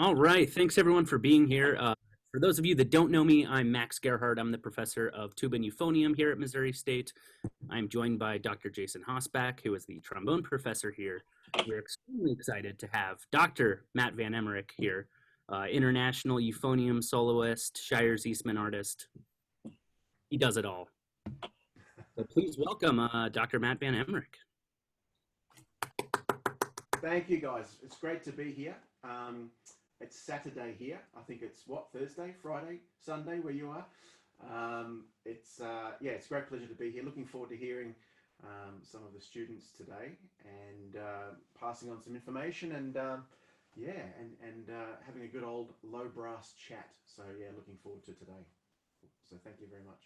All right. Thanks everyone for being here. For those of you that don't know me, I'm Max Gerhardt. I'm the professor of tuba and euphonium here at Missouri State. I'm joined by Dr. Jason Hosbach, who is the trombone professor here. We're extremely excited to have Dr. Matt Van Emmerik here, international euphonium soloist, Shire's Eastman artist. He does it all. So please welcome Dr. Matt Van Emmerik. Thank you, guys. It's great to be here. It's Saturday here. I think it's what, Thursday, Friday, Sunday, where you are. It's a great pleasure to be here. Looking forward to hearing some of the students today and passing on some information and having a good old low brass chat. So yeah, looking forward to today. So thank you very much.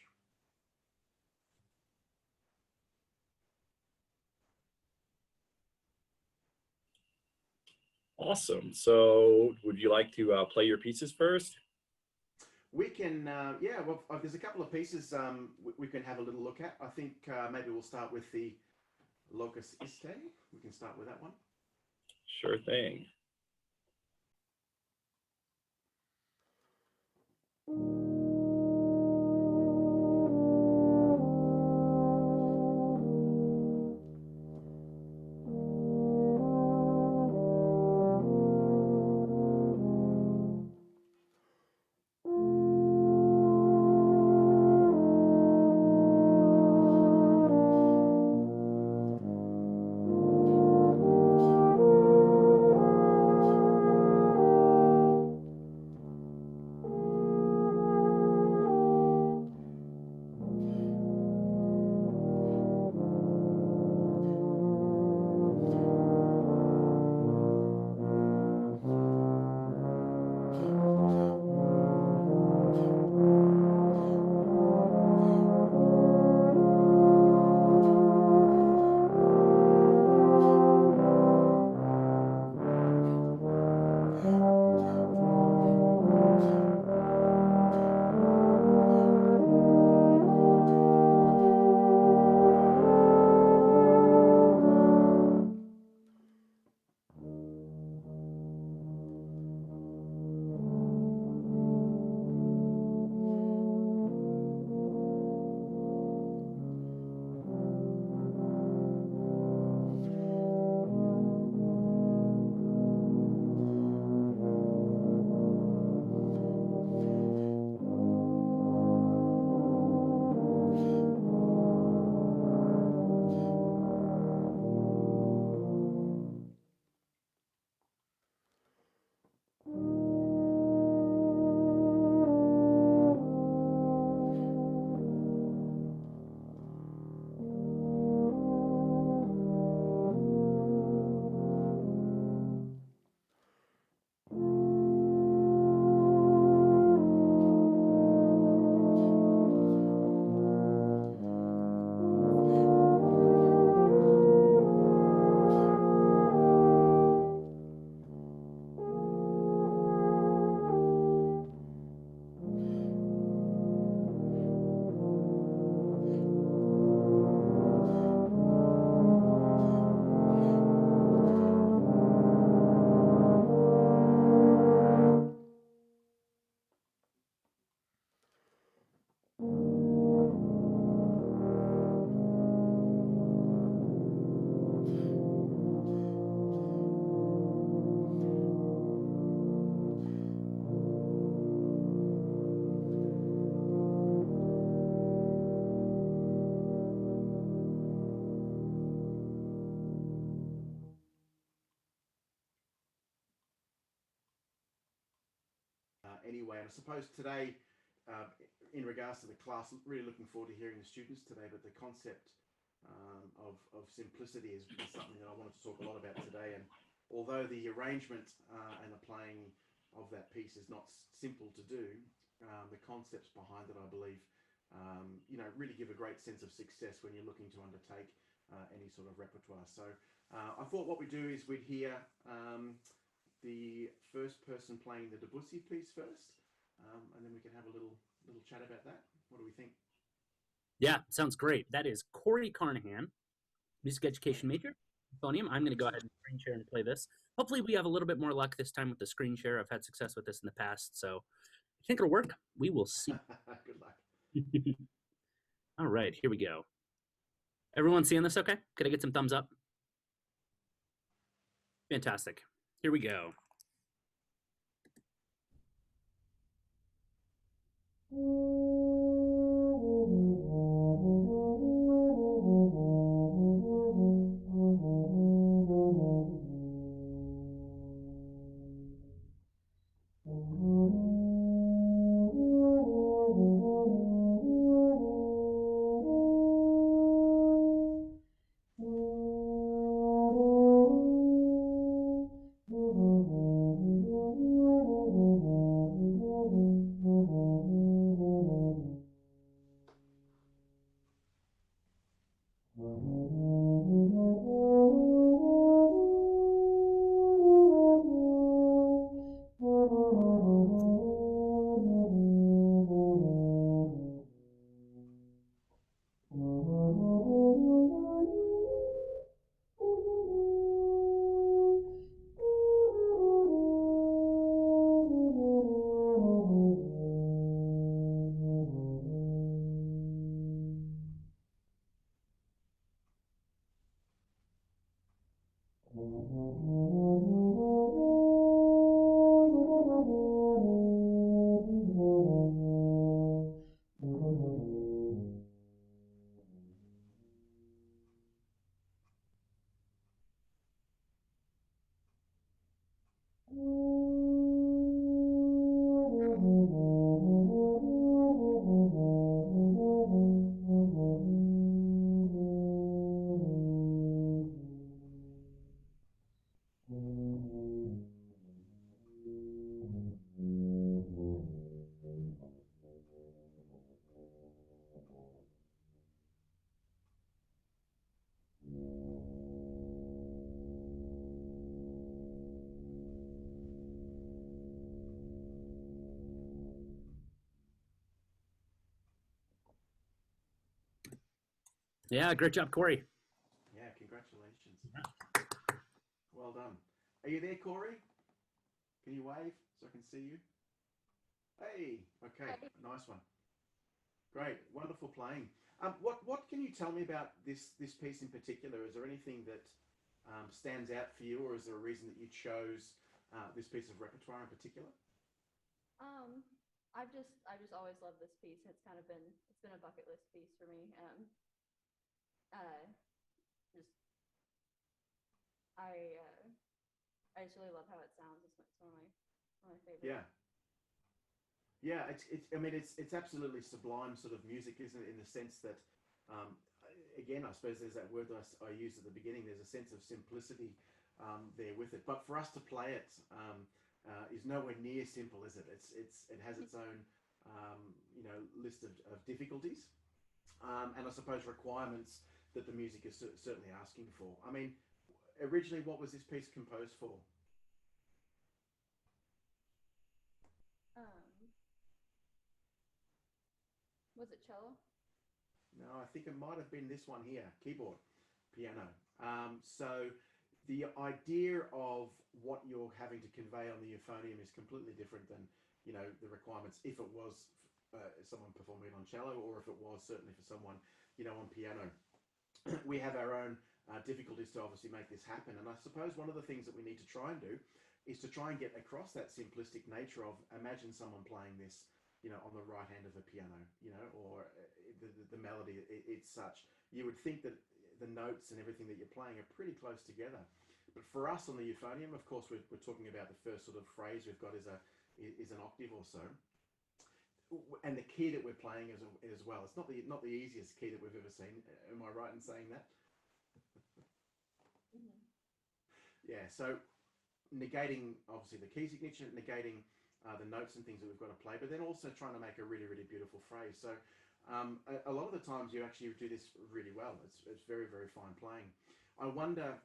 Awesome. So would you like to play your pieces first? We can, there's a couple of pieces we can have a little look at. I think maybe we'll start with the Locus Iste. We can start with that one. Sure thing. Anyway, and I suppose today, uh, in regards to the class, really looking forward to hearing the students today, but the concept of simplicity is something that I wanted to talk a lot about today. And although the arrangement and the playing of that piece is not simple to do, the concepts behind it, I believe, really give a great sense of success when you're looking to undertake any sort of repertoire. So I thought what we do is we'd hear the first person playing the Debussy piece first, and then we can have a little chat about that. What do we think? Yeah, sounds great. That is Corey Carnahan, music education major, euphonium. I'm going to go ahead and screen share and play this. Hopefully we have a little bit more luck this time with the screen share. I've had success with this in the past, so I think it'll work. We will see. Good luck. All right, here we go. Everyone seeing this okay? Could I get some thumbs up? Fantastic. Here we go. Yeah, great job, Corey. Yeah, congratulations. Well done. Are you there, Corey? Can you wave so I can see you? Hey, okay, nice one. Great, wonderful playing. What can you tell me about this piece in particular? Is there anything that stands out for you, or is there a reason that you chose this piece of repertoire in particular? Um, I've just always loved this piece. It's been a bucket list piece for me. Uh, just I uh, I just really love how it sounds. It's one of my favorites. Yeah, yeah. It's. I mean, it's absolutely sublime sort of music, isn't it? In the sense that, um, again, I suppose there's that word that I used at the beginning. There's a sense of simplicity there with it. But for us to play it is nowhere near simple, is it? It has its own list of difficulties, and I suppose requirements that the music is certainly asking for. I mean, originally, what was this piece composed for? Um, was it cello? No, I think it might have been this one here, keyboard, piano. So the idea of what you're having to convey on the euphonium is completely different than the requirements if it was someone performing on cello, or if it was certainly for someone on piano. We have our own difficulties to obviously make this happen, and I suppose one of the things that we need to try and do is to try and get across that simplistic nature of imagine someone playing this on the right hand of a piano, or the melody, it's such. You would think that the notes and everything that you're playing are pretty close together. But for us on the euphonium, of course, we're talking about the first sort of phrase we've got is an octave or so. And the key that we're playing as well. It's not the easiest key that we've ever seen. Am I right in saying that? Mm-hmm. Yeah, so negating obviously the key signature, negating the notes and things that we've got to play, but then also trying to make a really, really beautiful phrase. So a lot of the times you actually do this really well. It's very, very fine playing. I wonder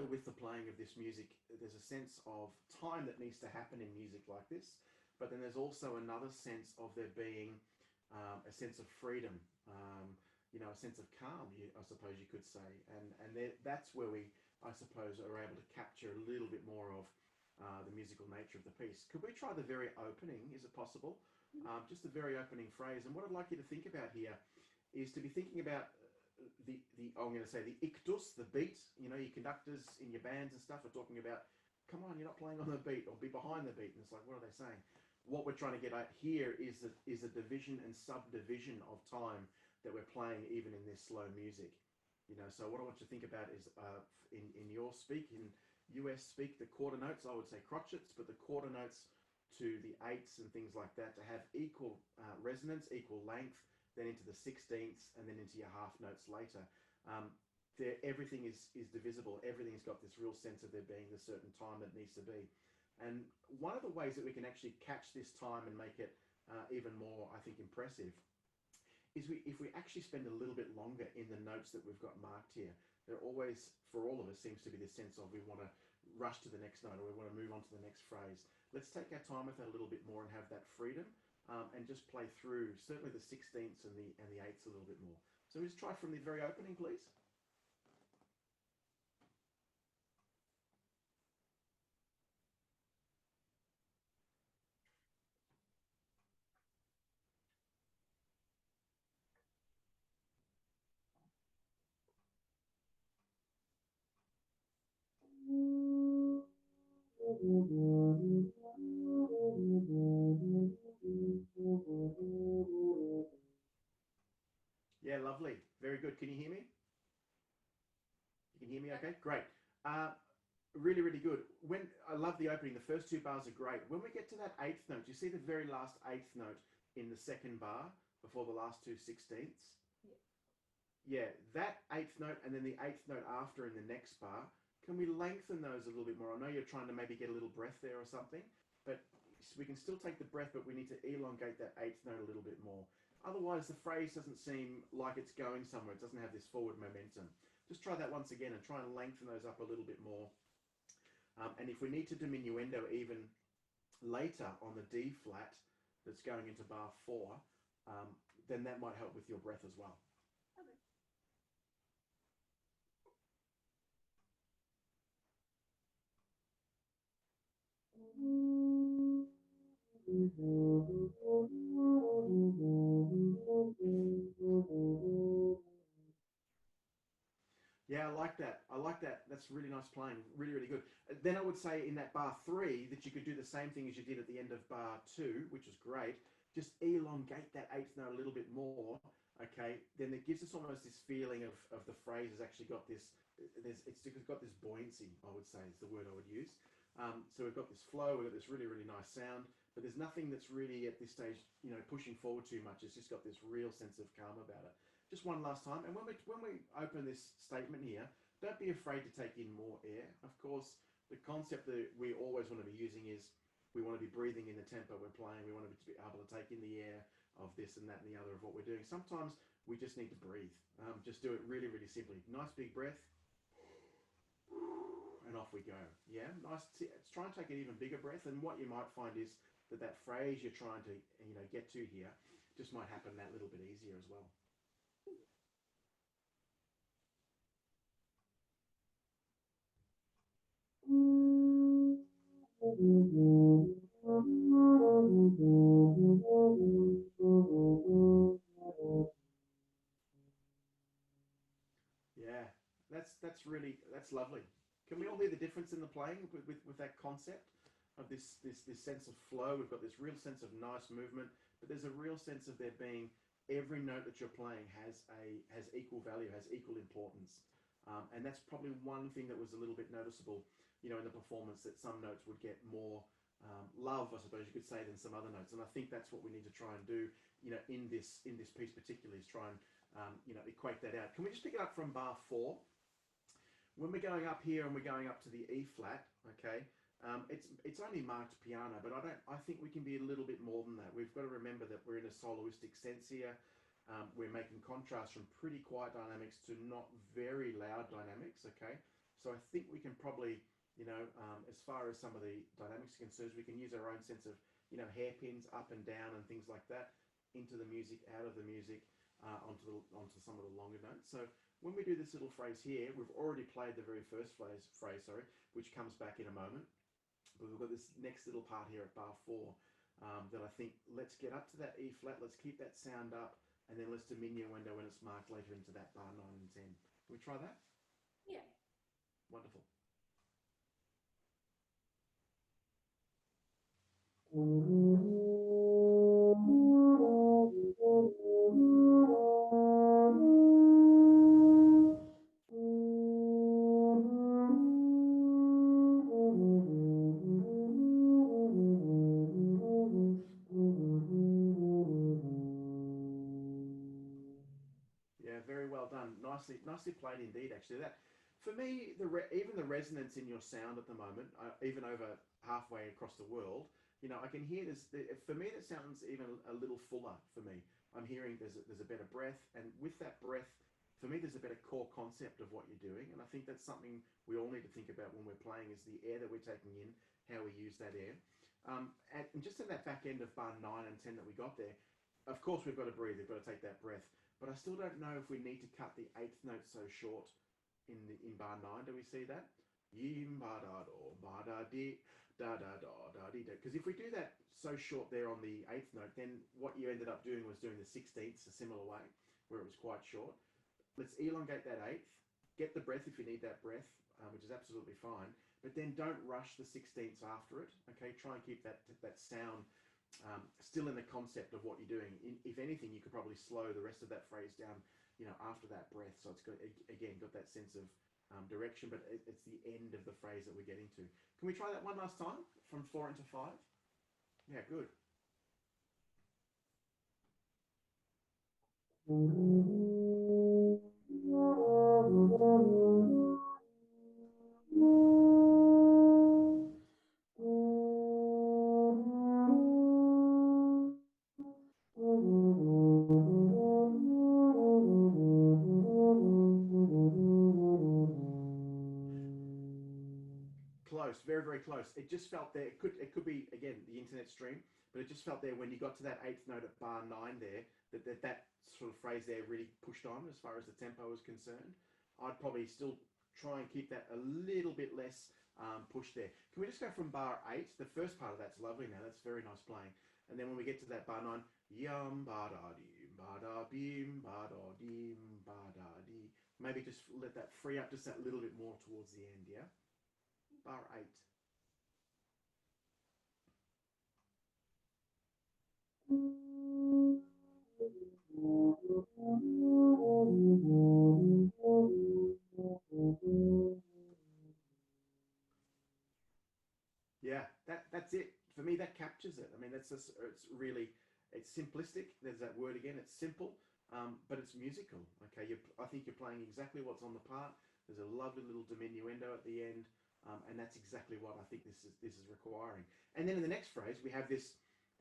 with the playing of this music, there's a sense of time that needs to happen in music like this, but then there's also another sense of there being a sense of freedom, a sense of calm, I suppose you could say, and that's where we I suppose, are able to capture a little bit more of the musical nature of the piece. Could we try the very opening? Is it possible? Just the very opening phrase. And what I'd like you to think about here is to be thinking about I'm going to say the ictus, the beat. You know, your conductors in your bands and stuff are talking about, come on, you're not playing on the beat, or be behind the beat. And it's like, what are they saying? What we're trying to get at here is a division and subdivision of time that we're playing even in this slow music. You know, so what I want you to think about is in your speak, in US speak, the quarter notes, I would say crotchets, but the quarter notes to the eighths and things like that to have equal resonance, equal length, then into the sixteenths, and then into your half notes later. Everything is divisible. Everything's got this real sense of there being the certain time that needs to be. And one of the ways that we can actually catch this time and make it even more, I think, impressive is if we actually spend a little bit longer in the notes that we've got marked here. There always, for all of us, seems to be this sense of we want to rush to the next note, or we want to move on to the next phrase. Let's take our time with that a little bit more and have that freedom, and just play through certainly the sixteenths and the eighths a little bit more. So we just try from the very opening, please. Yeah, lovely. Very good. Can you hear me? You can hear me okay? Great. Really, really good. I love the opening. The first two bars are great. When we get to that eighth note, you see the very last eighth note in the second bar before the last two sixteenths? Yeah, that eighth note and then the eighth note after in the next bar, can we lengthen those a little bit more? I know you're trying to maybe get a little breath there or something, but we can still take the breath, but we need to elongate that eighth note a little bit more. Otherwise, the phrase doesn't seem like it's going somewhere. It doesn't have this forward momentum. Just try that once again and try and lengthen those up a little bit more. And if we need to diminuendo even later on the D flat that's going into bar 4, then that might help with your breath as well. Okay. Yeah, I like that. I like that. That's really nice playing. Really, really good. Then I would say in that bar 3 that you could do the same thing as you did at the end of bar 2, which is great. Just elongate that eighth note a little bit more. Okay, then it gives us almost this feeling of the phrase has actually got this. It's got this buoyancy, I would say, is the word I would use. So we've got this flow. We've got this really, really nice sound. But there's nothing that's really at this stage, pushing forward too much. It's just got this real sense of calm about it. Just one last time. And when we open this statement here, don't be afraid to take in more air. Of course, the concept that we always want to be using is we want to be breathing in the tempo we're playing. We want to be able to take in the air of this and that and the other of what we're doing. Sometimes we just need to breathe. Just do it really, really simply. Nice big breath. And off we go. Yeah, nice. Let's try and take an even bigger breath. And what you might find is that phrase you're trying to get to here just might happen that little bit easier as well. Yeah, that's lovely. Can we all hear the difference in the playing with that concept of this sense of flow? We've got this real sense of nice movement, but there's a real sense of there being every note that you're playing has equal value, has equal importance, and that's probably one thing that was a little bit noticeable, in the performance, that some notes would get more love, I suppose you could say, than some other notes, and I think that's what we need to try and do, in this piece particularly, is try and equate that out. Can we just pick it up from bar 4? When we're going up here and we're going up to the E flat, okay, it's only marked piano, but I think we can be a little bit more than that. We've got to remember that we're in a soloistic sense here. We're making contrast from pretty quiet dynamics to not very loud dynamics, okay? So I think we can probably, as far as some of the dynamics are concerned, we can use our own sense of, hairpins up and down and things like that, into the music, out of the music. onto some of the longer notes. So when we do this little phrase here, we've already played the very first phrase, sorry, which comes back in a moment. But we've got this next little part here at bar 4 that I think, let's get up to that E flat, let's keep that sound up, and then let's diminuendo when it's marked later into that bar 9 and 10. Can we try that? Yeah. Wonderful. Yeah, very well done. Nicely played indeed. Actually, that for me, even the resonance in your sound at the moment, even over halfway across the world, I can hear this. For me, that sounds even a little fuller. For me, I'm hearing there's a better breath, and with that breath, for me, there's a better core concept of what you're doing, and I think that's something we all need to think about when we're playing: is the air that we're taking in, how we use that air. And just in that back end of bar 9 and 10 that we got there, of course we've got to breathe. We've got to take that breath. But I still don't know if we need to cut the 8th note so short in bar 9. Do we see that? Yim ba da do ba da di da da da da di da. Because if we do that so short there on the 8th note, then what you ended up doing was doing the 16th a similar way, where it was quite short. Let's elongate that 8th. Get the breath if you need that breath, which is absolutely fine. But then don't rush the 16ths after it. Okay, try and keep that sound still in the concept of what you're doing. If anything, you could probably slow the rest of that phrase down, after that breath. So it's got, again, got that sense of direction, but it's the end of the phrase that we're getting to. Can we try that one last time from 4 into 5? Yeah, good. Close, very, very close. It just felt there. It could be again the internet stream, but it just felt there when you got to that 8th note at bar 9 there that sort of phrase there really pushed on as far as the tempo is concerned. I'd probably still try and keep that a little bit less pushed there. Can we just go from bar 8? The first part of that's lovely now. That's very nice playing. And then when we get to that bar 9, yum ba da dim ba da bim ba da dim ba da di. Maybe just let that free up just that little bit more towards the end. Yeah. Bar 8. Yeah, that's it. For me, that captures it. I mean, it's simplistic. There's that word again. It's simple, but it's musical. Okay, I think you're playing exactly what's on the part. There's a lovely little diminuendo at the end, and that's exactly what I think this is requiring. And then in the next phrase, we have this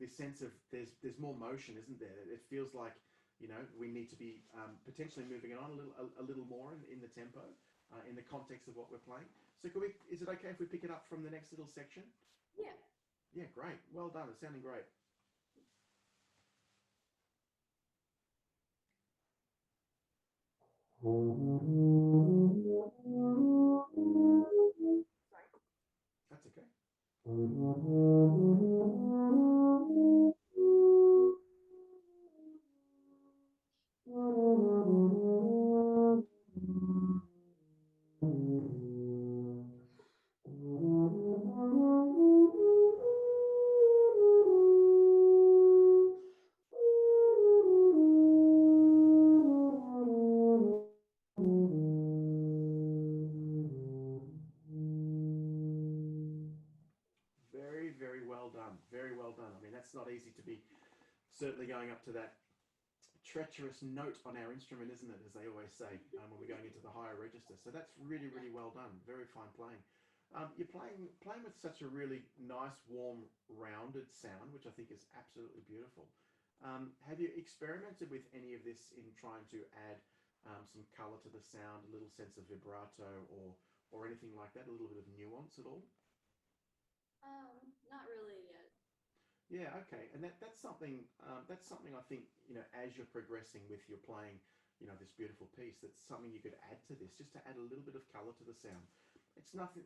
sense of there's more motion, isn't there? It feels like we need to be potentially moving it on a little more in the tempo, in the context of what we're playing. So is it okay if we pick it up from the next little section? Yeah. Yeah, great. Well done. It's sounding great. Sorry. That's okay. Very, very well done. Very well done. I mean, that's not easy to be certainly going up to that treacherous note on our instrument, isn't it? As they always say when we're going into the higher register. So that's really, really well done. Very fine playing. You're playing with such a really nice, warm, rounded sound, which I think is absolutely beautiful. Have you experimented with any of this in trying to add some color to the sound, a little sense of vibrato, or anything like that? A little bit of nuance at all? Not really yet. Yeah, okay, and that's something I think, you know, as you're progressing with your playing, you know, this beautiful piece, that's something you could add to this, just to add a little bit of color to the sound. It's nothing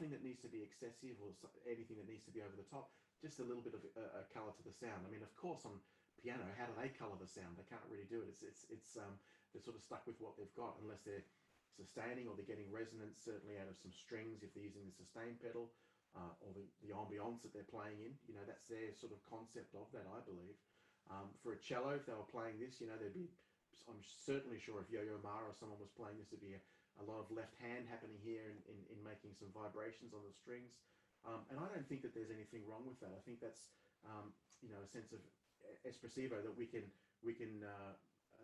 that needs to be excessive or anything that needs to be over the top. Just a little bit of color to the sound. I mean, of course, on piano, how do they color the sound? They can't really do it. It's they're sort of stuck with what they've got unless they're sustaining or they're getting resonance, certainly out of some strings if they're using the sustain pedal. Or the ambiance that they're playing in, you know, that's their sort of concept of that, I believe. For a cello, if they were playing this, you know, there'd be, I'm certainly sure if Yo-Yo Ma or someone was playing this, there'd be a lot of left hand happening here in making some vibrations on the strings. And I don't think that there's anything wrong with that. I think that's, you know, a sense of espressivo that we can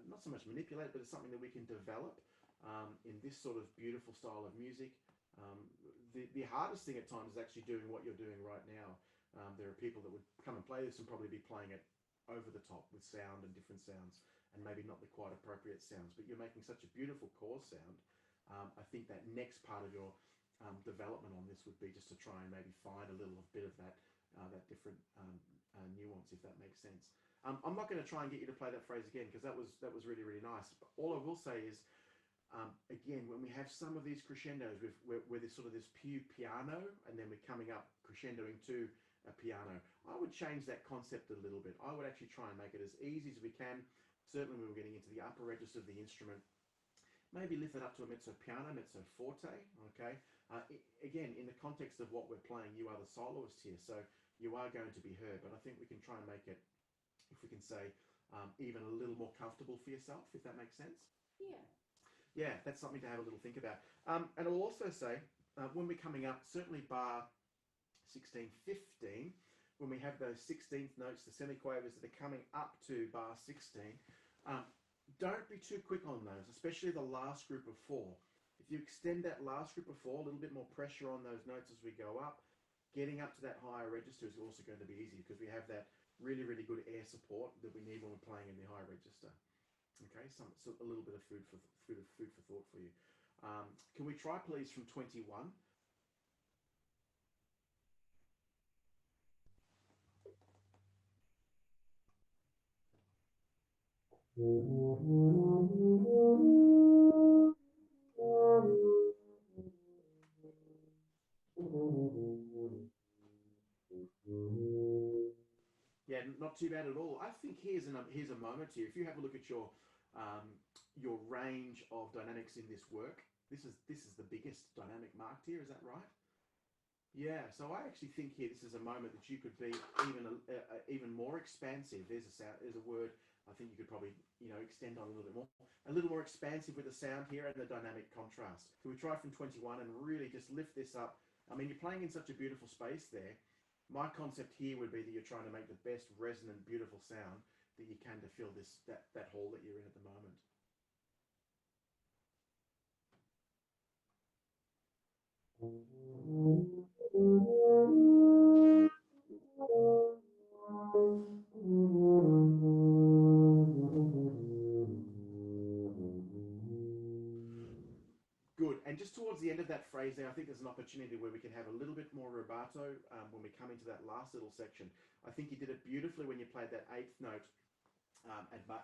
not so much manipulate, but it's something that we can develop in this sort of beautiful style of music. The hardest thing at times is actually doing what you're doing right now. There are people that would come and play this and probably be playing it over the top with sound and different sounds and maybe not the quite appropriate sounds, but you're making such a beautiful chord sound. I think that next part of your development on this would be just to try and maybe find a little bit of that different nuance, if that makes sense. I'm not going to try and get you to play that phrase again because that was really, really nice. But all I will say is, again, when we have some of these crescendos where there's sort of this piano and then we're coming up crescendoing to a piano, I would change that concept a little bit. I would actually try and make it as easy as we can. Certainly when we're getting into the upper register of the instrument, maybe lift it up to a mezzo piano, mezzo forte, okay? Again, in the context of what we're playing, you are the soloist here, so you are going to be heard, but I think we can try and make it, if we can say, even a little more comfortable for yourself, if that makes sense. Yeah. Yeah, that's something to have a little think about. And I'll also say, when we're coming up, certainly bar 16, 15, when we have those 16th notes, the semiquavers that are coming up to bar 16, don't be too quick on those, especially the last group of four. If you extend that last group of four, a little bit more pressure on those notes as we go up, getting up to that higher register is also going to be easy because we have that really, really good air support that we need when we're playing in the high register. Okay, so a little bit of food for thought for you. Can we try, please, from 21? Yeah, not too bad at all. I think here's a moment here. If you have a look at your range of dynamics in this work, this is the biggest dynamic marked here. Is that right? Yeah. So I actually think here this is a moment that you could be even more expansive. There's a sound. There's a word. I think you could probably extend on a little more expansive with the sound here and the dynamic contrast. Can we try from 21 and really just lift this up? I mean, you're playing in such a beautiful space there. My concept here would be that you're trying to make the best resonant, beautiful sound that you can to fill that hall that you're in at the moment. Good. And just towards the end of that phrase there, I think there's an opportunity where we can have a little bit more rubato when we come into that last little section. I think you did it beautifully when you played that eighth note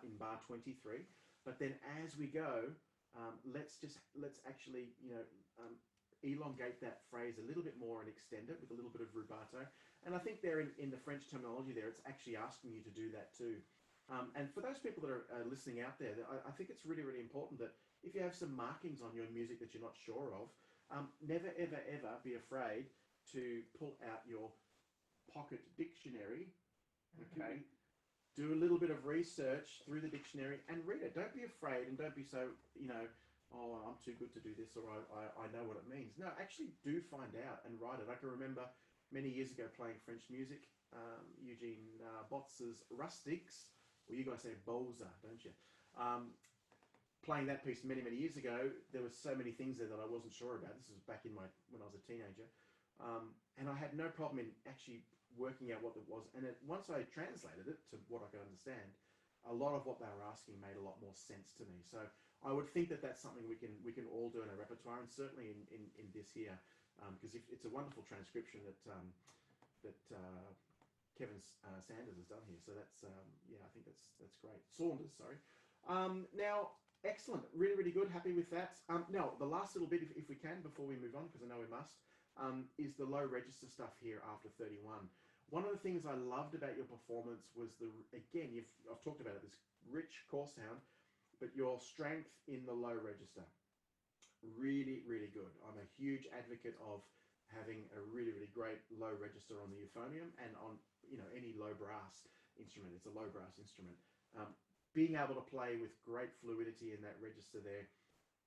in bar 23. But then as we go, let's actually elongate that phrase a little bit more and extend it with a little bit of rubato. And I think there in the French terminology there, it's actually asking you to do that too. And for those people that are listening out there, I think it's really, really important that if you have some markings on your music that you're not sure of, never, ever, ever be afraid to pull out your pocket dictionary, okay? Do a little bit of research through the dictionary and read it. Don't be afraid and don't be so, oh, I'm too good to do this or I know what it means. No, actually do find out and write it. I can remember many years ago playing French music, Eugene Botz's Rustics, or you guys say Bolza, don't you? Playing that piece many, many years ago, there were so many things there that I wasn't sure about. This was back when I was a teenager. And I had no problem in actually working out what it was. And once I translated it to what I could understand, a lot of what they were asking made a lot more sense to me. So I would think that that's something we can all do in our repertoire, and certainly in this here, because if it's a wonderful transcription that Kevin Sanders has done here. So that's yeah, I think that's great. Saunders, sorry. Now, excellent, really really good. Happy with that. Now the last little bit, if we can, before we move on, because I know we must, is the low register stuff here after 31. One of the things I loved about your performance was again, I've talked about it, this rich core sound, but your strength in the low register. Really, really good. I'm a huge advocate of having a really, really great low register on the euphonium and on any low brass instrument. It's a low brass instrument. Being able to play with great fluidity in that register there,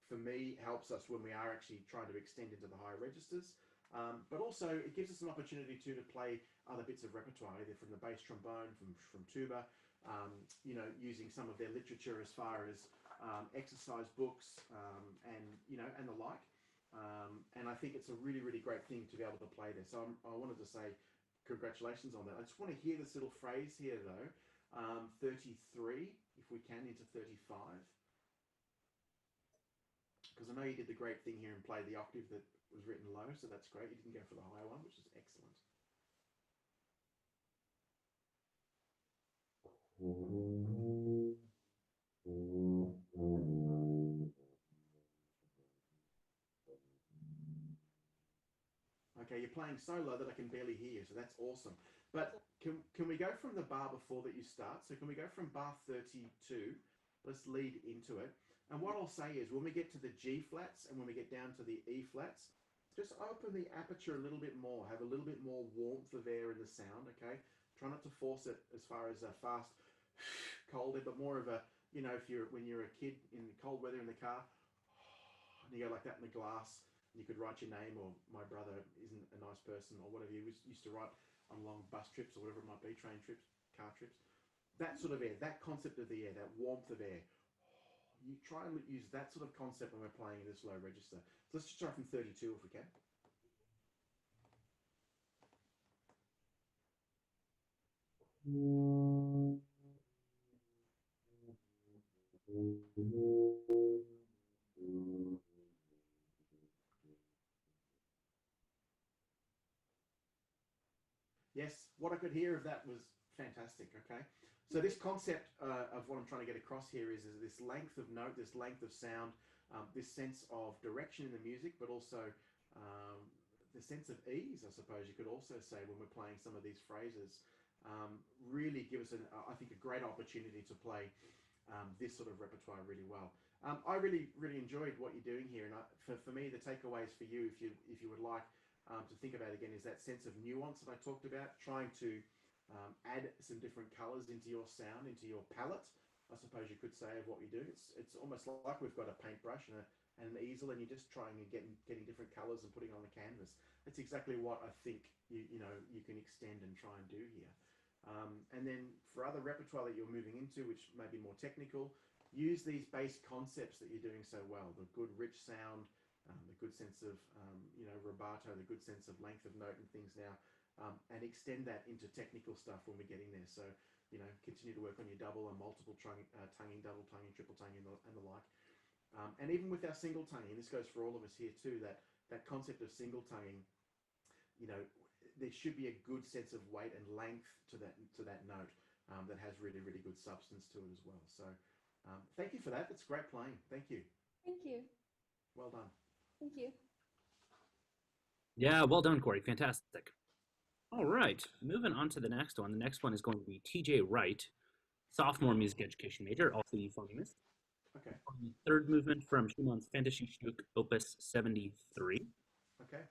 for me, helps us when we are actually trying to extend into the higher registers. But also, it gives us an opportunity to play other bits of repertoire, either from the bass trombone, from tuba, using some of their literature as far as exercise books, and the like. And I think it's a really, really great thing to be able to play there. So I wanted to say congratulations on that. I just want to hear this little phrase here, though. 33, if we can, into 35. Because I know you did the great thing here and played the octave that was written low, so that's great. You didn't go for the higher one, which is excellent. Okay, you're playing so low that I can barely hear you, so that's awesome. But can we go from the bar before that you start? So can we go from bar 32? Let's lead into it. And what I'll say is when we get to the G flats and when we get down to the E flats, just open the aperture a little bit more, have a little bit more warmth of air in the sound, okay? Try not to force it as far as a fast, cold air, but more of a, when you're a kid in cold weather in the car, and you go like that in the glass, you could write your name, or my brother isn't a nice person, or whatever you used to write on long bus trips or whatever it might be, train trips, car trips. That sort of air, that concept of the air, that warmth of air, you try and use that sort of concept when we're playing in this low register. So let's just try from 32 if we can. Yes, what I could hear of that was fantastic. Okay, so this concept of what I'm trying to get across here is this length of note, this length of sound, this sense of direction in the music, but also the sense of ease, I suppose you could also say, when we're playing some of these phrases. Really give us, I think, a great opportunity to play this sort of repertoire really well. I really, really enjoyed what you're doing here, and for me, the takeaways for you, if you would like to think about again, is that sense of nuance that I talked about, trying to add some different colors into your sound, into your palette, I suppose you could say, of what you do. It's almost like we've got a paintbrush and an easel, and you're just trying and getting different colors and putting it on the canvas. That's exactly what I think you can extend and try and do here. And then for other repertoire that you're moving into, which may be more technical, use these base concepts that you're doing so well, the good rich sound, the good sense of rubato, the good sense of length of note and things now, and extend that into technical stuff when we're getting there. So continue to work on your double and multiple tonguing, double tonguing, triple tonguing, and the like. And even with our single tonguing, and this goes for all of us here too, that concept of single tonguing, there should be a good sense of weight and length to that note that has really, really good substance to it as well. So thank you for that. That's great playing. Thank you. Thank you. Well done. Thank you. Yeah, well done, Corey. Fantastic. All right, moving on to the next one. The next one is going to be TJ Wright, sophomore music education major, also euphoniumist. Okay. Third movement from Schumann's Fantasy Stück, Opus 73. Okay.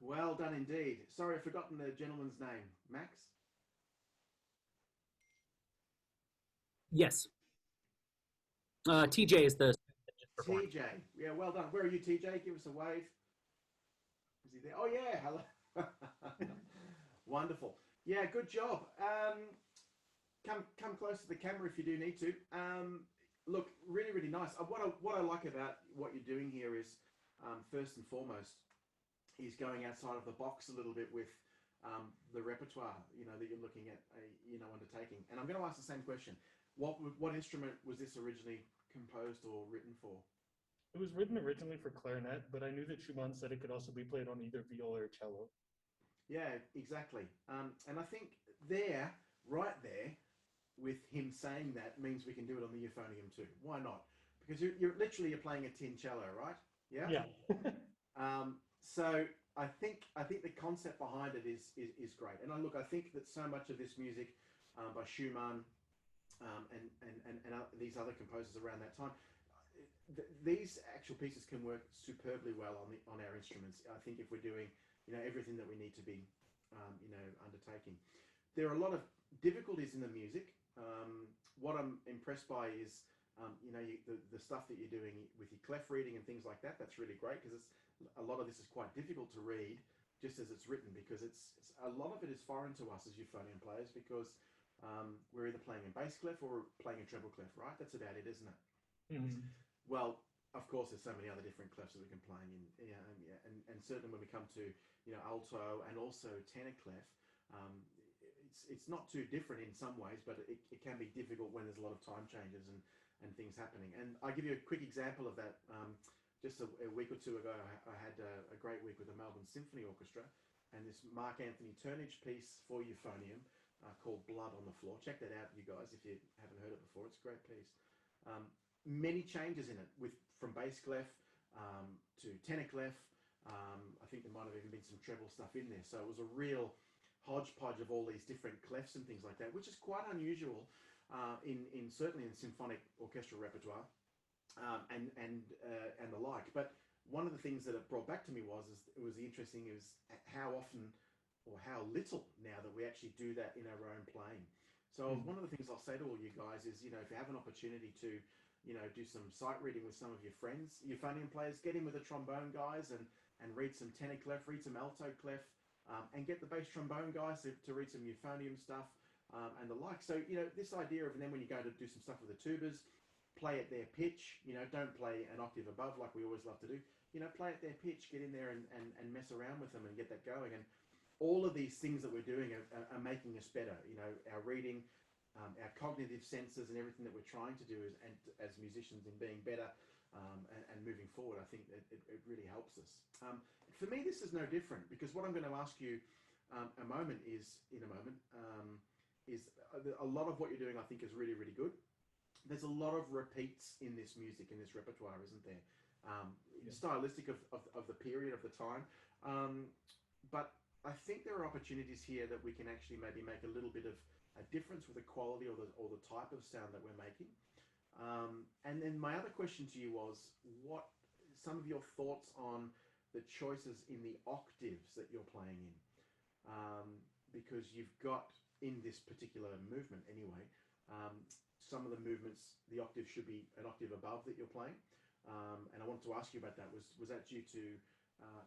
Well done indeed. Sorry, I've forgotten the gentleman's name. Max? Yes. TJ is the performer. TJ. Yeah, well done. Where are you, TJ? Give us a wave. Is he there? Oh, yeah. Hello. Wonderful. Yeah, good job. Come close to the camera if you do need to. Look, really, really nice. What I like about what you're doing here is, first and foremost, is going outside of the box a little bit with the repertoire, that you're looking at, undertaking. And I'm going to ask the same question. What instrument was this originally composed or written for? It was written originally for clarinet, but I knew that Schumann said it could also be played on either viola or cello. Yeah, exactly. And I think right there, with him saying that, means we can do it on the euphonium too. Why not? Because you're literally playing a tin cello, right? Yeah. Yeah. So I think the concept behind it is great. And I think that so much of this music by Schumann and these other composers around that time, these actual pieces can work superbly well on our instruments. I think if we're doing everything that we need to be undertaking, there are a lot of difficulties in the music. What I'm impressed by is the stuff that you're doing with your clef reading and things like that. That's really great, because a lot of this is quite difficult to read just as it's written, because it's a lot of it is foreign to us as euphonium players, because we're either playing in bass clef or playing in treble clef, right? That's about it, isn't it? Mm-hmm. Well, of course, there's so many other different clefs that we can play in, and certainly when we come to alto and also tenor clef, it's not too different in some ways, but it can be difficult when there's a lot of time changes and things happening. And I'll give you a quick example of that. Just a week or two ago, I had a great week with the Melbourne Symphony Orchestra, and this Mark Anthony Turnage piece for euphonium called Blood on the Floor. Check that out, you guys, if you haven't heard it before. It's a great piece. Many changes in it, from bass clef to tenor clef. I think there might have even been some treble stuff in there. So it was a real hodgepodge of all these different clefs and things like that, which is quite unusual in certainly in symphonic orchestral repertoire and the like. But one of the things that it brought back to me was the interesting is how often or how little now that we actually do that in our own playing. So one of the things I'll say to all you guys is, if you have an opportunity to do some sight reading with some of your friends, euphonium players, get in with the trombone guys and read some tenor clef, read some alto clef, and get the bass trombone guys to read some euphonium stuff and the like. So, this idea of, and then when you go to do some stuff with the tubas, play at their pitch, don't play an octave above like we always love to do, play at their pitch, get in there and mess around with them and get that going. And all of these things that we're doing are making us better, our reading, our cognitive senses and everything that we're trying to do as musicians in being better and moving forward. I think that it really helps us. For me, this is no different, because what I'm going to ask you in a moment is a lot of what you're doing, I think, is really, really good. There's a lot of repeats in this music, in this repertoire, isn't there? Stylistic of the period, of the time. But I think there are opportunities here that we can actually maybe make a little bit of a difference with the quality or the type of sound that we're making. And then my other question to you was, what some of your thoughts on the choices in the octaves that you're playing in? Because you've got, in this particular movement anyway, some of the movements, the octave should be an octave above that you're playing. And I wanted to ask you about that. Was that due to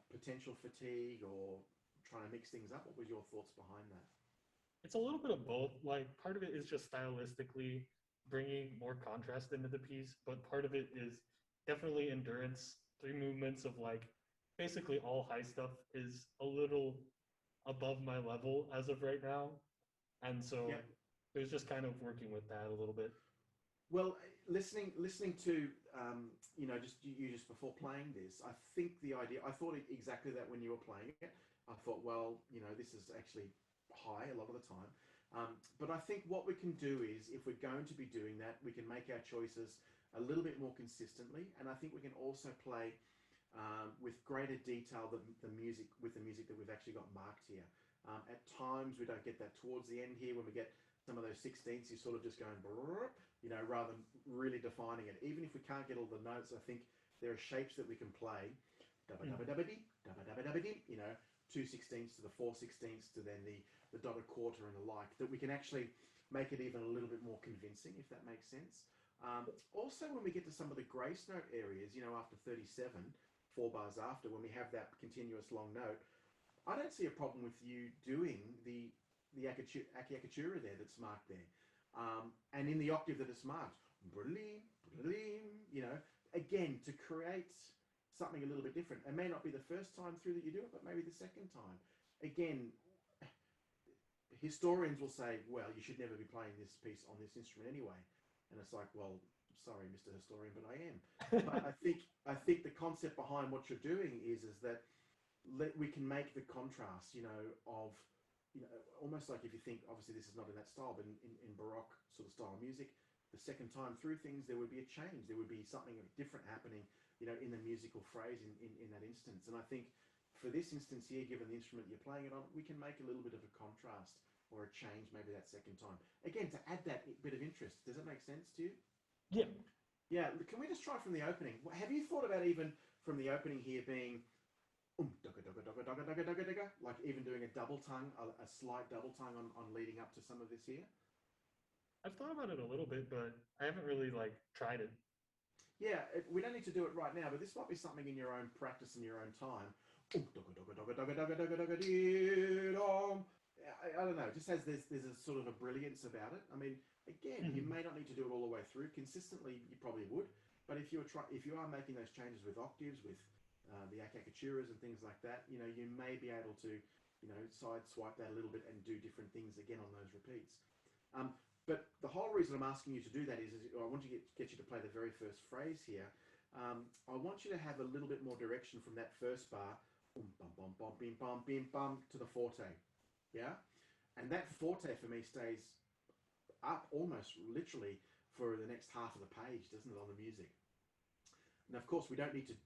potential fatigue or trying to mix things up? What was your thoughts behind that? It's a little bit of both. Like, part of it is just stylistically bringing more contrast into the piece, but part of it is definitely endurance. 3 movements of basically all high stuff is a little above my level as of right now. And so it was just kind of working with that a little bit. Well, listening to just before playing this, I think the idea, I thought exactly that when you were playing it. I thought, well, this is actually high a lot of the time. But I think what we can do is, if we're going to be doing that, we can make our choices a little bit more consistently. And I think we can also play with greater detail the music that we've actually got marked here. At times we don't get that towards the end here when we get some of those 16ths. You're sort of just going, rather than really defining it. Even if we can't get all the notes, I think there are shapes that we can play, 2/16 to the 4/16 to then the dotted quarter and the like, that we can actually make it even a little bit more convincing, if that makes sense. Also, when we get to some of the grace note areas, after 37, 4 bars after, when we have that continuous long note, I don't see a problem with you doing the akiakatura there that's marked there. And in the octave that it's marked, again, to create something a little bit different. It may not be the first time through that you do it, but maybe the second time. Again, historians will say, well, you should never be playing this piece on this instrument anyway. And it's like, well, sorry, Mr. Historian, but I am. But I think the concept behind what you're doing is that we can make the contrast, of, almost like if you think, obviously this is not in that style, but in Baroque sort of style of music, the second time through things, there would be a change. There would be something different happening, in the musical phrase in that instance. And I think for this instance here, given the instrument you're playing it on, we can make a little bit of a contrast or a change maybe that second time. Again, to add that bit of interest. Does that make sense to you? Yeah. Yeah, can we just try from the opening? Have you thought about even from the opening here being like even doing a double tongue, a slight double tongue on leading up to some of this here? I've thought about it a little bit, but I haven't really tried it. Yeah, we don't need to do it right now, but this might be something in your own practice and your own time. I don't know, it just has there's a sort of a brilliance about it. I mean, again, you may not need to do it all the way through. Consistently, you probably would. But if you are making those changes with octaves, with the akakaturas and things like that, you may be able to, side swipe that a little bit and do different things again on those repeats. But the whole reason I'm asking you to do that is I want to get you to play the very first phrase here. I want you to have a little bit more direction from that first bar, bum, bum, bum, bum, bim, bum, bim, bum, to the forte. Yeah? And that forte for me stays up almost literally for the next half of the page, doesn't it, on the music? Now, of course, we don't need to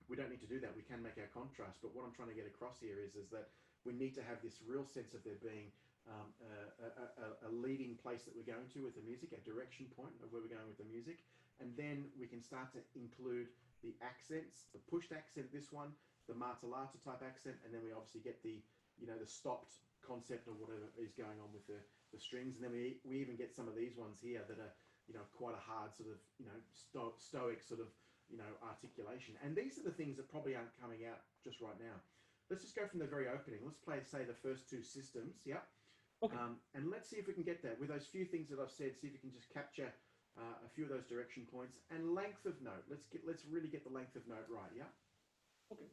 do that. We can make our contrast, but what I'm trying to get across here is that we need to have this real sense of there being a leading place that we're going to with the music, a direction point of where we're going with the music, and then we can start to include the accents, the pushed accent, this one, the martellata type accent, and then we obviously get the the stopped concept or whatever is going on with the strings, and then we even get some of these ones here that are quite a hard sort of stoic sort of articulation, and these are the things that probably aren't coming out just right now. Let's just go from the very opening. Let's play, say, the first two systems. Yeah. Okay. And let's see if we can get that with those few things that I've said. See if you can just capture a few of those direction points and length of note. Let's really get the length of note right. Yeah. Okay.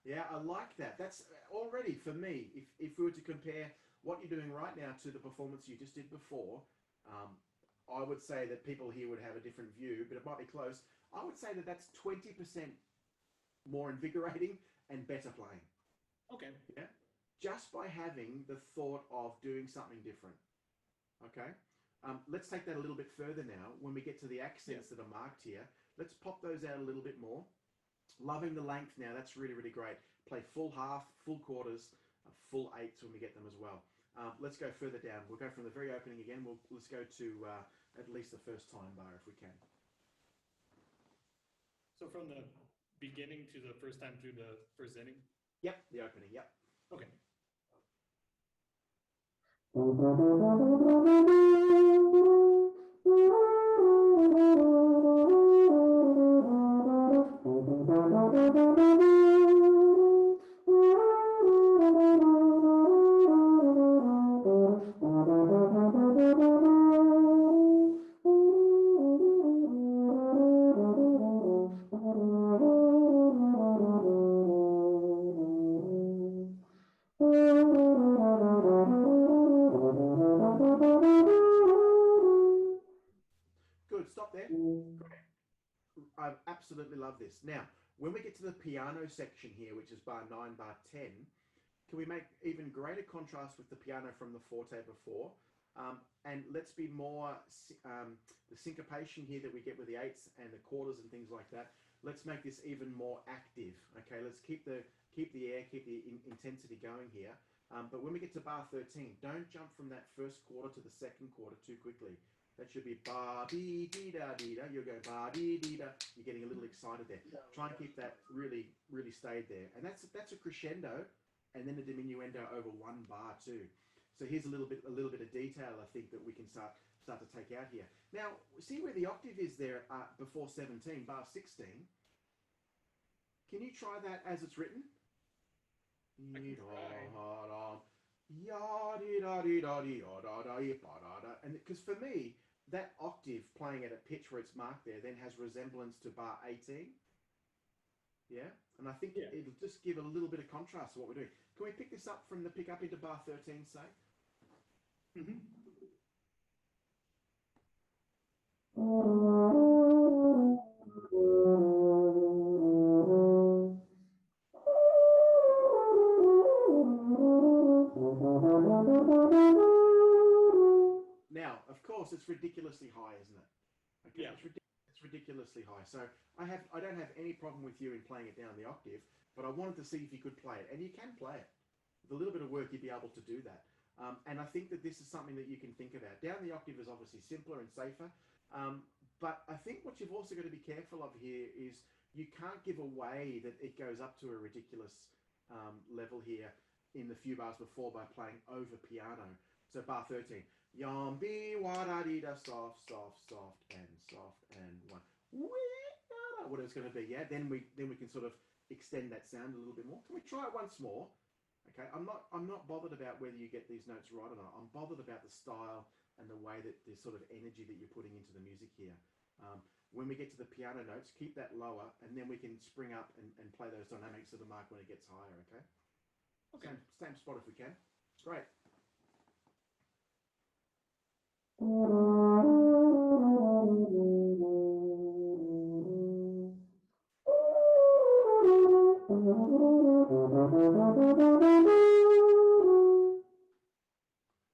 Yeah, I like that. That's already, for me, if we were to compare what you're doing right now to the performance you just did before, I would say that people here would have a different view, but it might be close. I would say that that's 20% more invigorating and better playing. Okay. Yeah, just by having the thought of doing something different. Okay. Let's take that a little bit further now. When we get to the accents that are marked here, let's pop those out a little bit more. Loving the length now. That's really, really great. Play full half, full quarters, full eighths when we get them as well. Let's go further down. We'll go from the very opening again. Let's go to at least the first time bar if we can. So from the beginning to the first time through the first inning? Yep, the opening. Yep. Okay. Good, stop there. I absolutely love this. Now, when we get to the piano section here, which is bar 9, bar 10, can we make even greater contrast with the piano from the forte before? and let's be more the syncopation here that we get with the eighths and the quarters and things like that. Let's make this even more active. Okay, let's keep the air, keep the intensity going here. But when we get to bar 13, don't jump from that first quarter to the second quarter too quickly. That should be ba dee dee da dee da. You'll go ba dee dee da. You're getting a little excited there. Try and keep that really stayed there. And that's a crescendo, and then a diminuendo over one bar too. So here's a little bit of detail I think that we can start to take out here. Now see where the octave is there before 17, bar 16. Can you try that as it's written? I can try. And because for me, that octave playing at a pitch where it's marked there then has resemblance to bar 18. Yeah, and I think it'll just give a little bit of contrast to what we're doing. Can we pick this up from the pick up into bar 13, say? Mm-hmm. Now, of course, it's ridiculously high, isn't it? Okay, Yeah. It's ridiculously high. So I don't have any problem with you in playing it down the octave, but I wanted to see if you could play it, and you can play it. With a little bit of work, you'd be able to do that. And I think that this is something that you can think about. Down the octave is obviously simpler and safer, but I think what you've also got to be careful of here is you can't give away that it goes up to a ridiculous level here in the few bars before by playing over piano. So bar 13, yom be wada dee da soft, soft, soft and one. What it's going to be, yeah. Then we can sort of extend that sound a little bit more. Can we try it once more? Okay, I'm not bothered about whether you get these notes right or not. I'm bothered about the style and the way that the sort of energy that you're putting into the music here. When we get to the piano notes, keep that lower, and then we can spring up and play those dynamics to the mark when it gets higher. Okay. Okay. Same spot if we can. Great.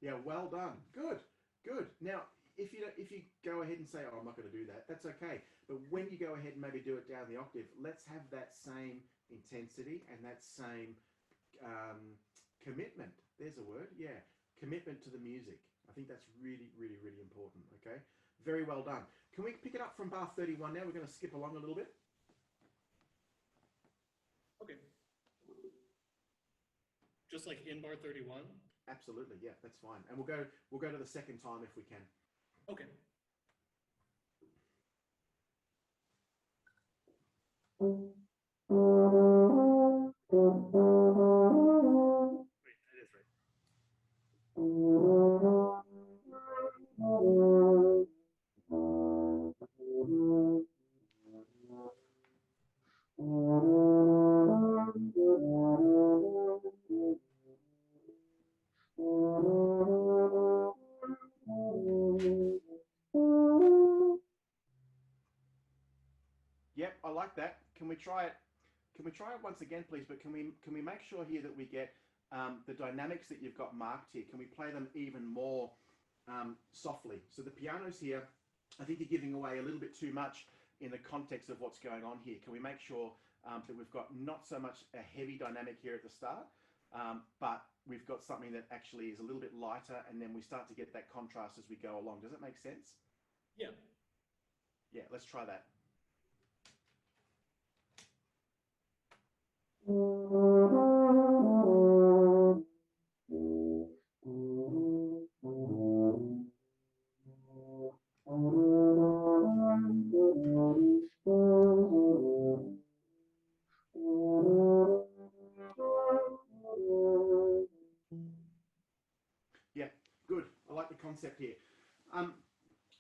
Yeah, well done. Good. Now, if you go ahead and say, "Oh, I'm not going to do that," that's okay. But when you go ahead and maybe do it down the octave, let's have that same intensity and that same commitment. There's a word. Yeah, commitment to the music. I think that's really important. Okay, very well done. Can we pick it up from bar 31 now? We're going to skip along a little bit. Okay. Just like in bar 31? Absolutely, yeah, that's fine. And we'll go to the second time if we can. Okay. Wait, that is right. Yep, I like that. Can we try it? Can we try it once again, please? But can we make sure here that we get the dynamics that you've got marked here? Can we play them even more softly? So the piano's here. I think you're giving away a little bit too much in the context of what's going on here. Can we make sure that we've got not so much a heavy dynamic here at the start, but we've got something that actually is a little bit lighter, and then we start to get that contrast as we go along. Does that make sense? Yeah. Yeah, let's try that. Yeah, good. I like the concept here.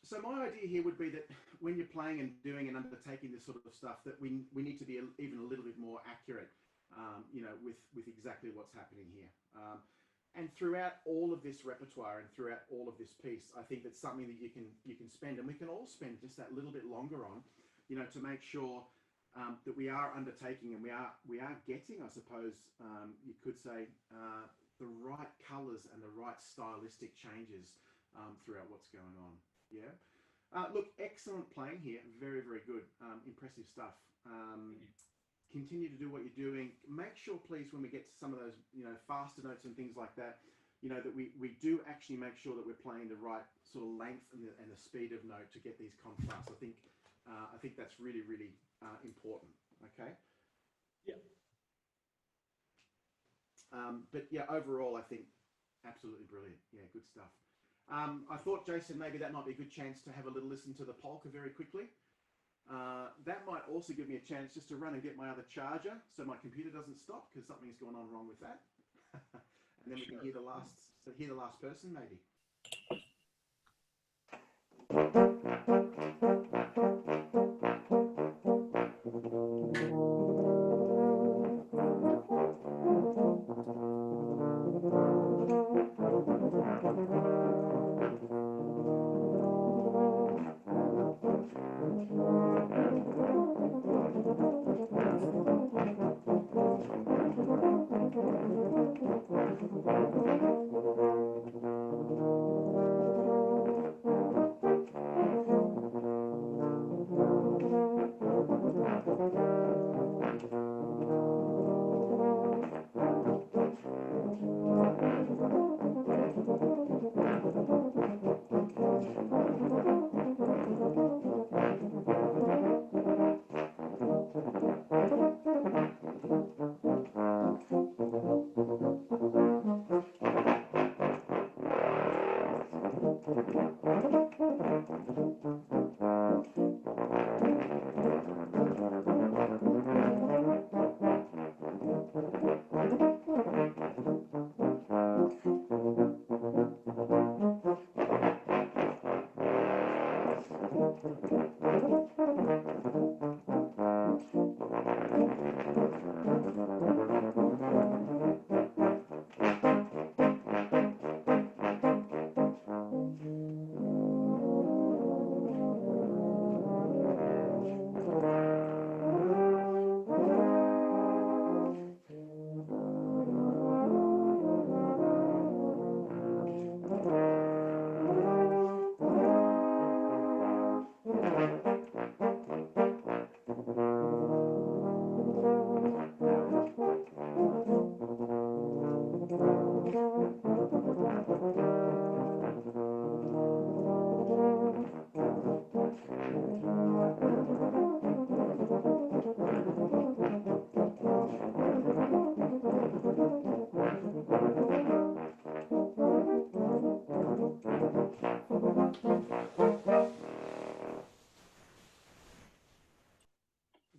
So my idea here would be that when you're playing and doing and undertaking this sort of stuff, that we need to be even a little bit more accurate, with exactly what's happening here. And throughout all of this repertoire and throughout all of this piece, I think that's something that you can spend, and we can all spend just that little bit longer on, to make sure that we are undertaking and we are getting, I suppose, you could say, the right colours and the right stylistic changes throughout what's going on. Yeah. Look, excellent playing here. Very, very good. Impressive stuff. Continue to do what you're doing. Make sure, please, when we get to some of those, faster notes and things like that, that we do actually make sure that we're playing the right sort of length and the speed of note to get these contrasts. I think that's really, really important. Okay. Yeah. But yeah, overall, I think absolutely brilliant. Yeah, good stuff. I thought, Jason, maybe that might be a good chance to have a little listen to the polka very quickly. That might also give me a chance just to run and get my other charger so my computer doesn't stop because something's gone on wrong with that. And then we can hear the last person maybe.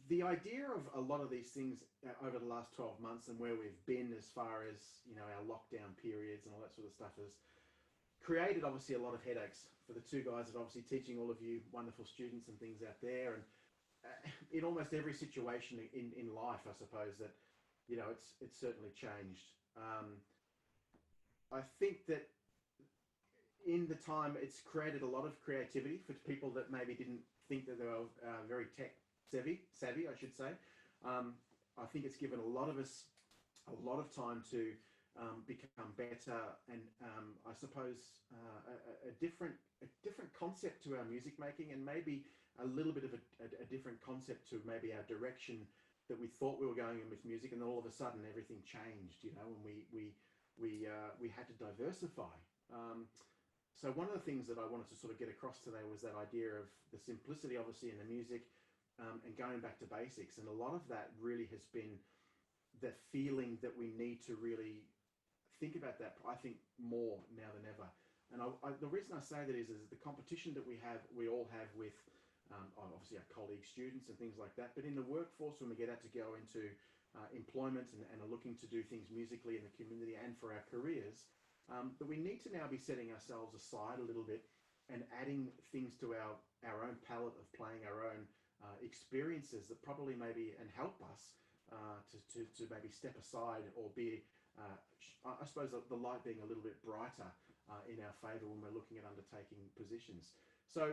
The idea of a lot of these things over the last 12 months and where we've been as far as our lockdown periods and all that sort of stuff has created obviously a lot of headaches for the two guys that are obviously teaching all of you wonderful students and things out there, and in almost every situation in life, I suppose that it's certainly changed. I think that in the time it's created a lot of creativity for people that maybe didn't think that they were very tech savvy, I should say. I think it's given a lot of us a lot of time to become better, and I suppose a different concept to our music making, and maybe a little bit of a different concept to maybe our direction that we thought we were going in with music, and then all of a sudden everything changed, and we had to diversify. So one of the things that I wanted to sort of get across today was that idea of the simplicity, obviously, in the music, and going back to basics. And a lot of that really has been the feeling that we need to really think about that, I think, more now than ever. And the reason I say that is the competition that we all have with obviously our colleague students and things like that. But in the workforce, when we get out to go into employment and are looking to do things musically in the community and for our careers, that we need to now be setting ourselves aside a little bit and adding things to our own palette of playing, our own experiences that probably maybe and help us to maybe step aside or be, I suppose, the light being a little bit brighter in our favour when we're looking at undertaking positions. So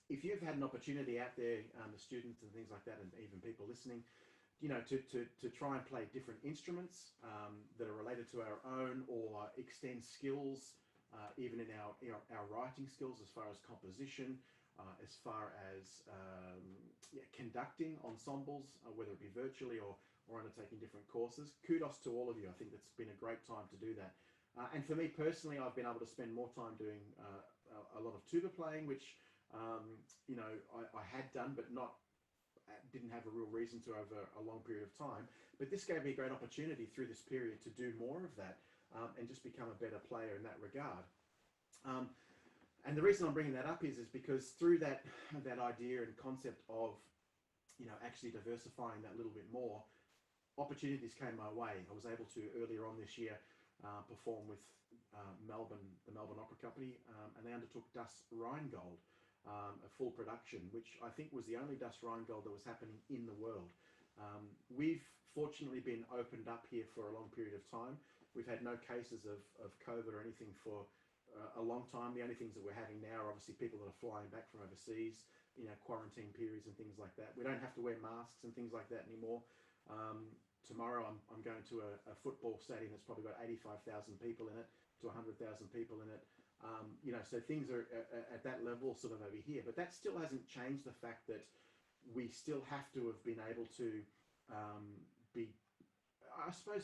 if you've had an opportunity out there, the students and things like that, and even people listening, to try and play different instruments that are related to our own, or extend skills even in our writing skills, as far as composition, as far as conducting ensembles, whether it be virtually or undertaking different courses. Kudos to all of you. I think it's been a great time to do that. And for me personally, I've been able to spend more time doing a lot of tuba playing, which I had done, but didn't have a real reason to over a long period of time. But this gave me a great opportunity through this period to do more of that and just become a better player in that regard. And the reason I'm bringing that up is because through that idea and concept of actually diversifying that little bit more, opportunities came my way. I was able to earlier on this year perform with the Melbourne Opera Company, and they undertook Das Rheingold, a full production, which I think was the only Das Rheingold that was happening in the world. We've fortunately been opened up here for a long period of time. We've had no cases of COVID or anything for a long time. The only things that we're having now are obviously people that are flying back from overseas, quarantine periods and things like that. We don't have to wear masks and things like that anymore. Tomorrow I'm going to a football stadium that's probably got 85,000 people in it to 100,000 people in it. So things are at that level sort of over here, but that still hasn't changed the fact that we still have to have been able to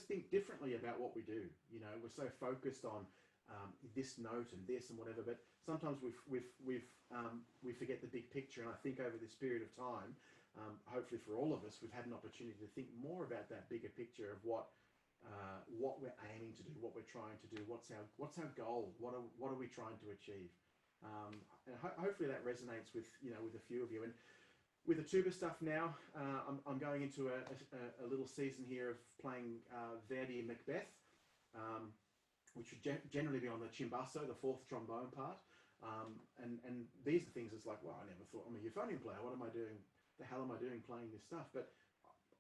think differently about what we do. We're so focused on this note and this and whatever, but sometimes we forget the big picture. And I think over this period of time, hopefully for all of us, we've had an opportunity to think more about that bigger picture of what we're aiming to do, what we're trying to do, what's our goal, what are we trying to achieve, and hopefully that resonates with a few of you. And with the tuba stuff now, I'm going into a little season here of playing Verdi Macbeth, which would generally be on the cimbasso, the fourth trombone part. And these are things that's like, wow, I never thought, I'm a euphonium player. What am I doing? The hell am I doing playing this stuff? But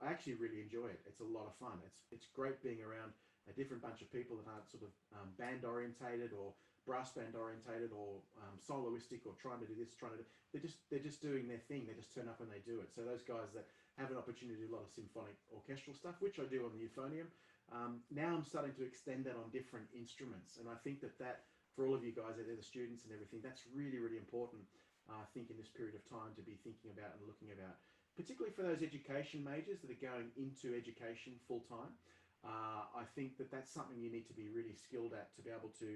I actually really enjoy it. It's a lot of fun. It's great being around a different bunch of people that aren't sort of band orientated or brass band orientated or soloistic or trying to do this, they're just doing their thing. They just turn up and they do it. So those guys that have an opportunity to do a lot of symphonic orchestral stuff, which I do on the euphonium, now I'm starting to extend that on different instruments. And I think that for all of you guys out there, the students and everything, that's really, really important, I think, in this period of time to be thinking about and looking about, particularly for those education majors that are going into education full time. I think that's something you need to be really skilled at to be able to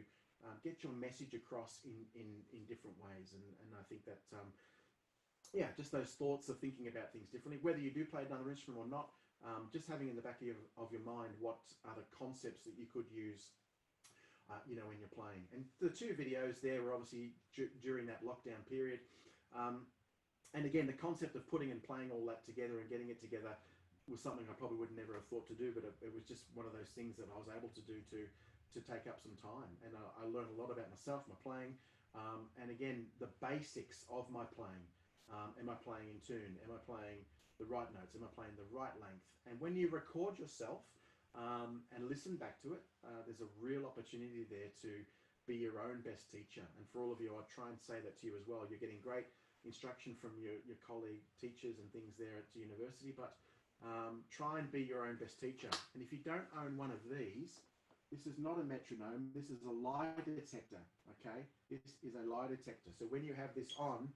get your message across in different ways. And I think that, just those thoughts of thinking about things differently, whether you do play another instrument or not, just having in the back of your mind what are the concepts that you could use when you're playing. And the two videos there were obviously during that lockdown period. And again, the concept of putting and playing all that together and getting it together was something I probably would never have thought to do, but it was just one of those things that I was able to do to take up some time. And I learned a lot about myself, my playing, and again, the basics of my playing. Am I playing in tune? Am I playing the right notes? Am I playing the right length? And when you record yourself and listen back to it, there's a real opportunity there to be your own best teacher. And for all of you, I try and say that to you as well. You're getting great instruction from your colleague teachers and things there at the university, but try and be your own best teacher. And if you don't own one of these, this is not a metronome, this is a lie detector, okay? This is a lie detector. So when you have this on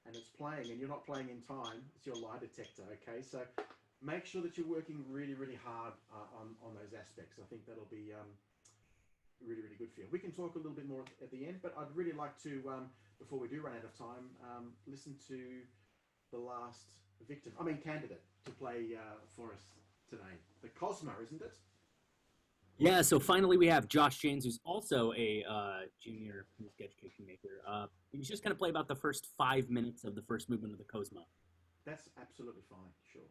and it's playing and you're not playing in time, it's your lie detector, okay? So make sure that you're working really, really hard on those aspects. I think that'll be really, really good for you. We can talk a little bit more at the end, but I'd really like to, before we do run out of time, listen to the last candidate to play for us today. The Cosmo, isn't it? Yeah, so finally we have Josh James, who's also a junior music education major. He's just going to play about the first 5 minutes of the first movement of the Cosmo. That's absolutely fine, sure.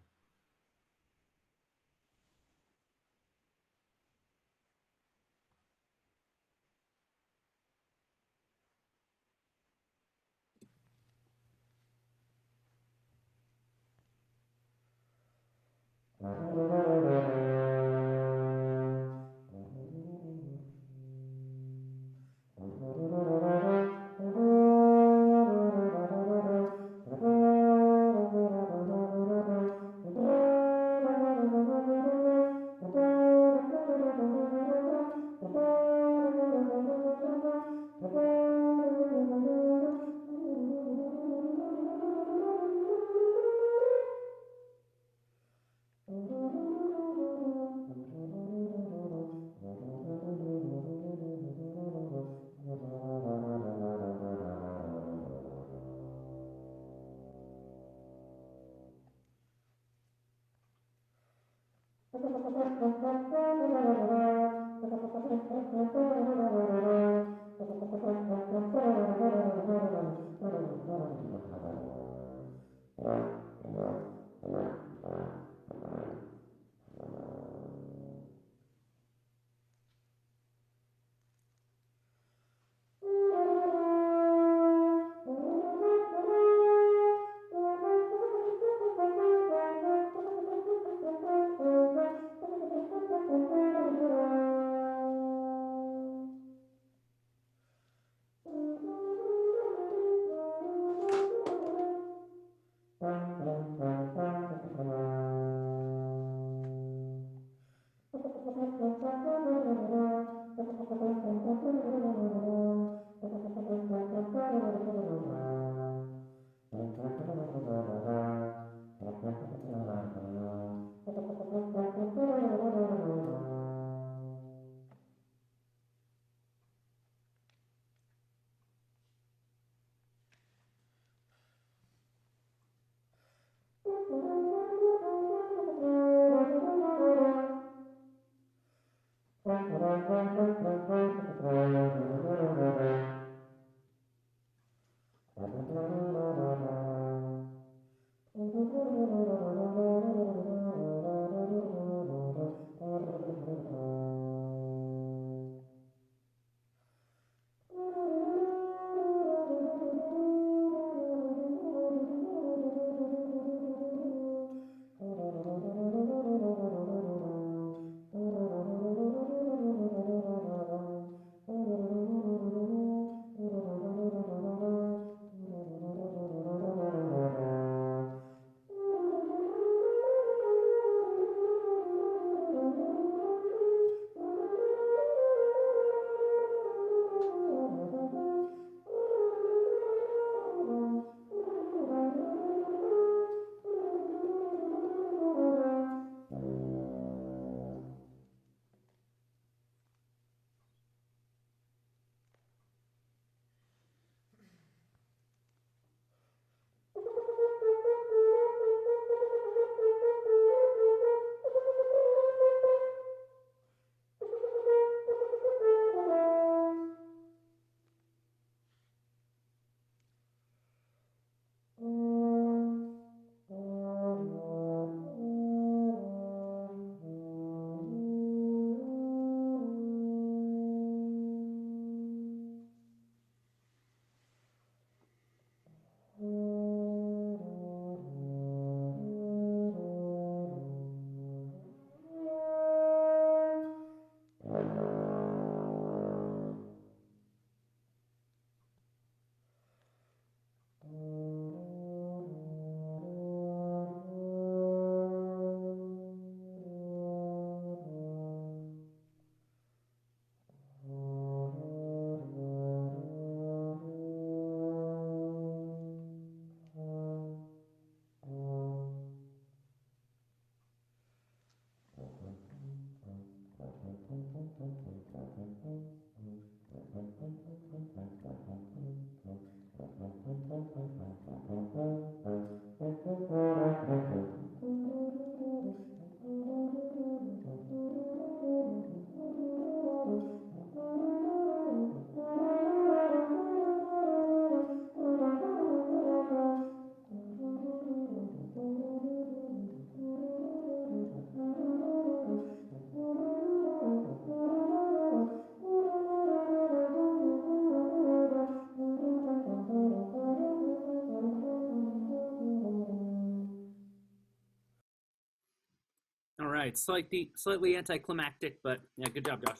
All right, slightly anticlimactic, but yeah, good job, Josh.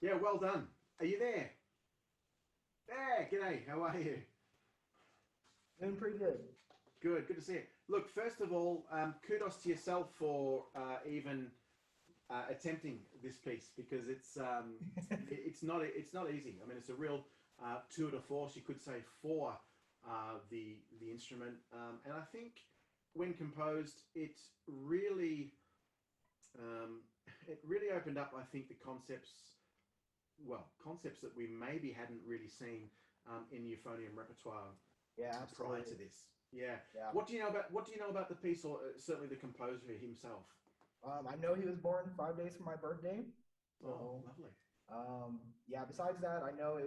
Yeah, well done. Are you there? There, g'day. How are you? Doing pretty good. Good to see you. Look, first of all, kudos to yourself for even attempting this piece, because it's not easy. I mean, it's a real tour de force, you could say, for the instrument, and I think when composed, it really opened up, I think, the concepts that we maybe hadn't really seen in euphonium repertoire Yeah, prior absolutely. to this. Yeah. Yeah. What do you know about the piece, or certainly the composer himself? I know he was born 5 days from my birthday. So, Oh, lovely. Yeah, besides that, I know it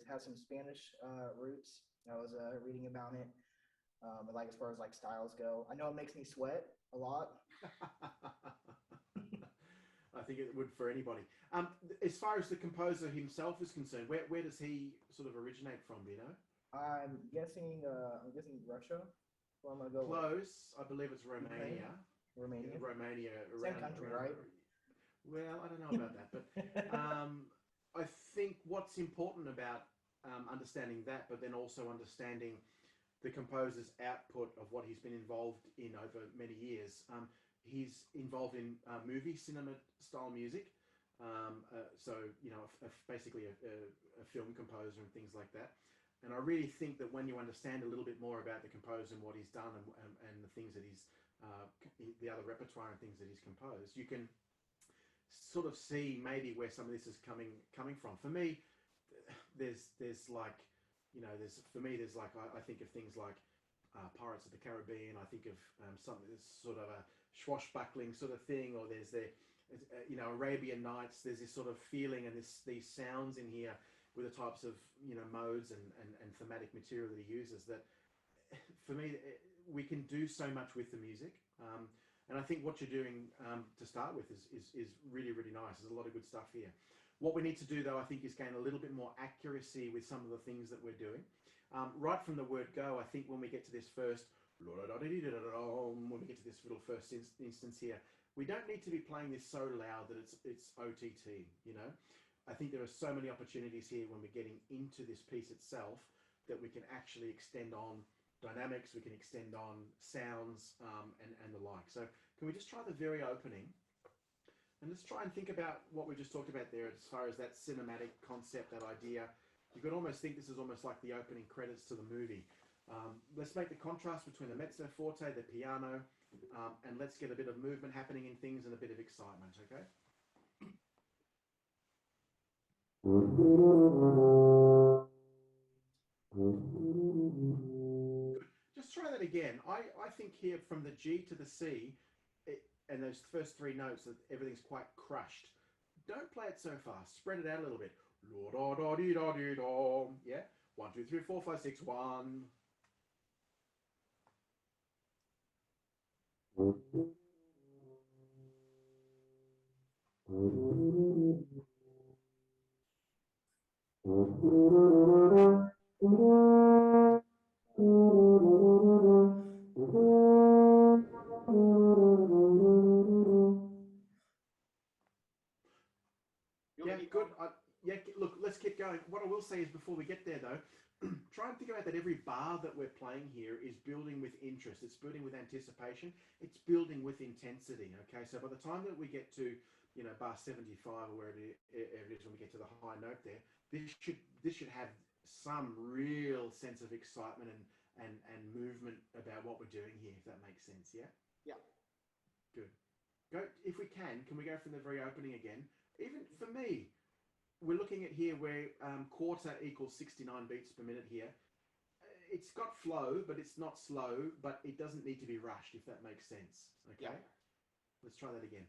has some Spanish roots. I was reading about it. Like as far as like styles go, I know it makes me sweat a lot. I think it would for anybody. As far as the composer himself is concerned, where does he sort of originate from? Do you know? I'm guessing Russia. So I'm gonna go with Close. I believe it's Romania. Romania. Romania Same around, country, around. right? Well, I don't know about that, but I think what's important about understanding that, but then also understanding the composer's output of what he's been involved in over many years. He's involved in movie cinema style music, so you know, basically a film composer and things like that. And I really think that when you understand a little bit more about the composer and what he's done and the things that he's the other repertoire and things that he's composed, you can sort of see maybe where some of this is coming from. For me, there's like, you know, there's like I think of things like Pirates of the Caribbean. I think of something that's sort of a swashbuckling sort of thing, or there's you know, Arabian Nights. There's this sort of feeling and these sounds in here with the types of, you know, modes and thematic material that he uses, that for me we can do so much with the music. And I think what you're doing to start with is really, really nice. There's a lot of good stuff here. What we need to do, though, I think, is gain a little bit more accuracy with some of the things that we're doing. Right from the word go, I think when we get to this first, when we get to this little first instance here, we don't need to be playing this so loud that it's OTT, you know? I think there are so many opportunities here when we're getting into this piece itself that we can actually extend on dynamics, we can extend on sounds, and the like. So can we just try the very opening? And let's try and think about what we just talked about there as far as that cinematic concept, that idea. You could almost think this is almost like the opening credits to the movie. Let's make the contrast between the mezzo forte, the piano, and let's get a bit of movement happening in things and a bit of excitement, okay? Just try that again. I think here from the G to the C, and those first three notes, that everything's quite crushed. Don't play it so fast. Spread it out a little bit. Yeah. 1, 2, 3, 4, 5, 6, 1. Yeah, good. Yeah, look, let's keep going. What I will say is, before we get there, though, try and think about that every bar that we're playing here is building with interest. It's building with anticipation. It's building with intensity, okay? So by the time that we get to, you know, bar 75 or wherever it is when we get to the high note there, this should have some real sense of excitement and movement about what we're doing here, if that makes sense, yeah? Yeah. Good. Go, if we can we go from the very opening again? Even for me, we're looking at here where quarter equals 69 beats per minute here. It's got flow, but it's not slow, but it doesn't need to be rushed, if that makes sense. Okay? Yeah. Let's try that again.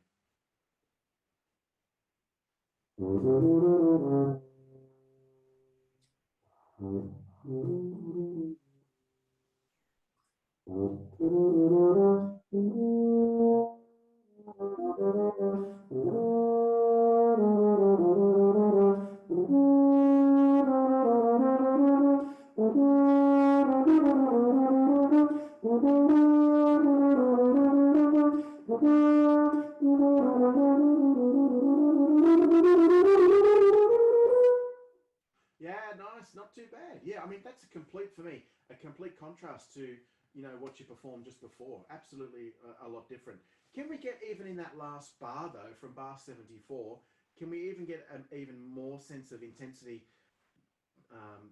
Yeah, nice, not too bad. Yeah, I mean, that's a complete, for me, a complete contrast to, you know, what you performed just before. Absolutely a lot different. Can we get even in that last bar, though, from bar 74, can we even get an even more sense of intensity,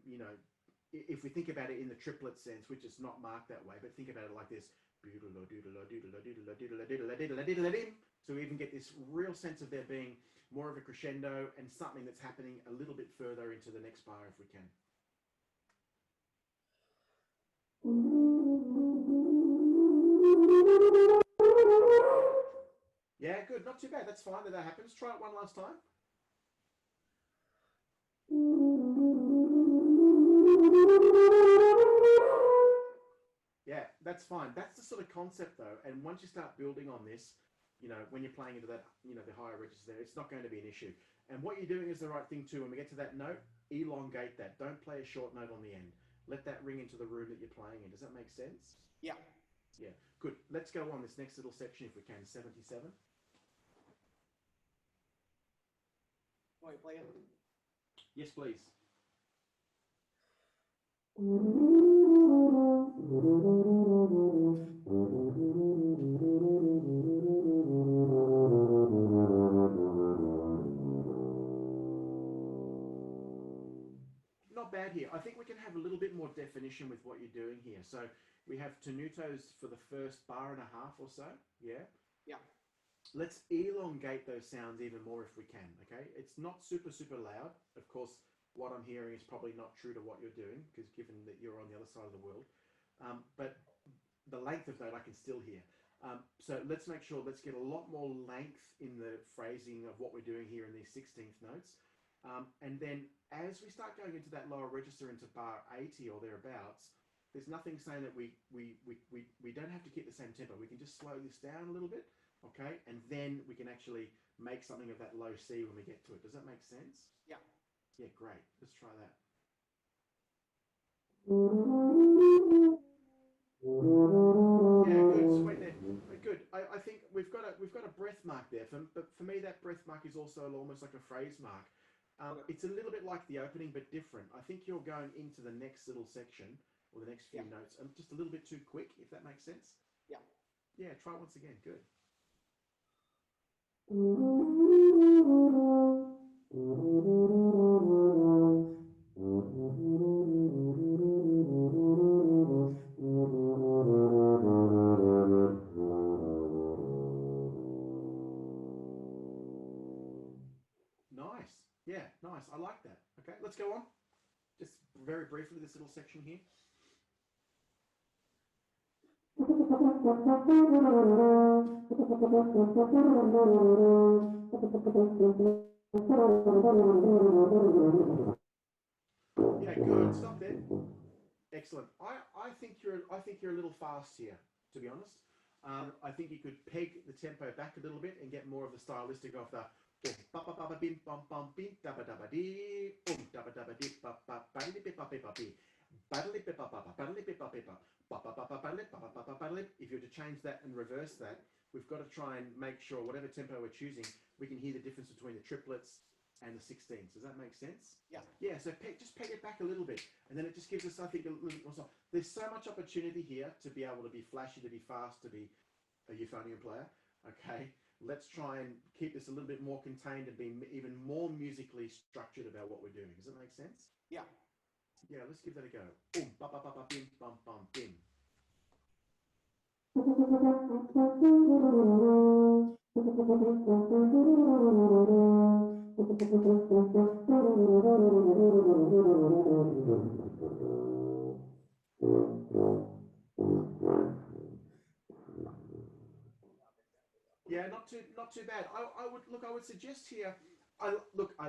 you know, if we think about it in the triplet sense, which is not marked that way, but think about it like this. So we even get this real sense of there being more of a crescendo and something that's happening a little bit further into the next bar if we can. Yeah, good. Not too bad. That's fine that happens. Try it one last time. Yeah, that's fine. That's the sort of concept though. And once you start building on this, you know, when you're playing into that, you know, the higher register there, it's not going to be an issue. And what you're doing is the right thing too. When we get to that note, elongate that. Don't play a short note on the end. Let that ring into the room that you're playing in. Does that make sense? Yeah. Yeah, good. Let's go on this next little section if we can. 77. Wait, play it. Yes, please. Not bad here. I think we can have a little bit more definition with what you're doing here. So we have tenutos for the first bar and a half or so. Yeah. Yeah. Let's elongate those sounds even more if we can. Okay. It's not super, super loud. Of course, what I'm hearing is probably not true to what you're doing because given that you're on the other side of the world. But the length of that I can still hear. So let's make sure, let's get a lot more length in the phrasing of what we're doing here in these 16th notes. And then as we start going into that lower register into bar 80 or thereabouts, there's nothing saying that we don't have to keep the same tempo. We can just slow this down a little bit, okay? And then we can actually make something of that low C when we get to it. Does that make sense? Yeah. Yeah, great. Let's try that. Yeah, good. So wait there. Good. I think we've got a breath mark there. But for me, that breath mark is also almost like a phrase mark. It's a little bit like the opening, but different. I think you're going into the next little section or the next few notes, and just a little bit too quick, if that makes sense. Yeah. Yeah. Try once again. Good. Nice. Yeah, nice. I like that. Okay, let's go on. Just very briefly, this little section here. Yeah, good. Stop there. Excellent. I think you're a little fast here, to be honest. I think you could peg the tempo back a little bit and get more of the stylistic of the if you were to change that and reverse that, we've got to try and make sure whatever tempo we're choosing, we can hear the difference between the triplets and the 16ths. Does that make sense? Yeah. Yeah, so just peg it back a little bit. And then it just gives us, I think, a little bit more. There's so much opportunity here to be able to be flashy, to be fast, to be a euphonium player. Okay, let's try and keep this a little bit more contained and be even more musically structured about what we're doing. Does that make sense? Yeah. Yeah, let's give that a go. Boom, ba ba ba ba bim, bum bum bim. Yeah, not too bad. I would suggest here. I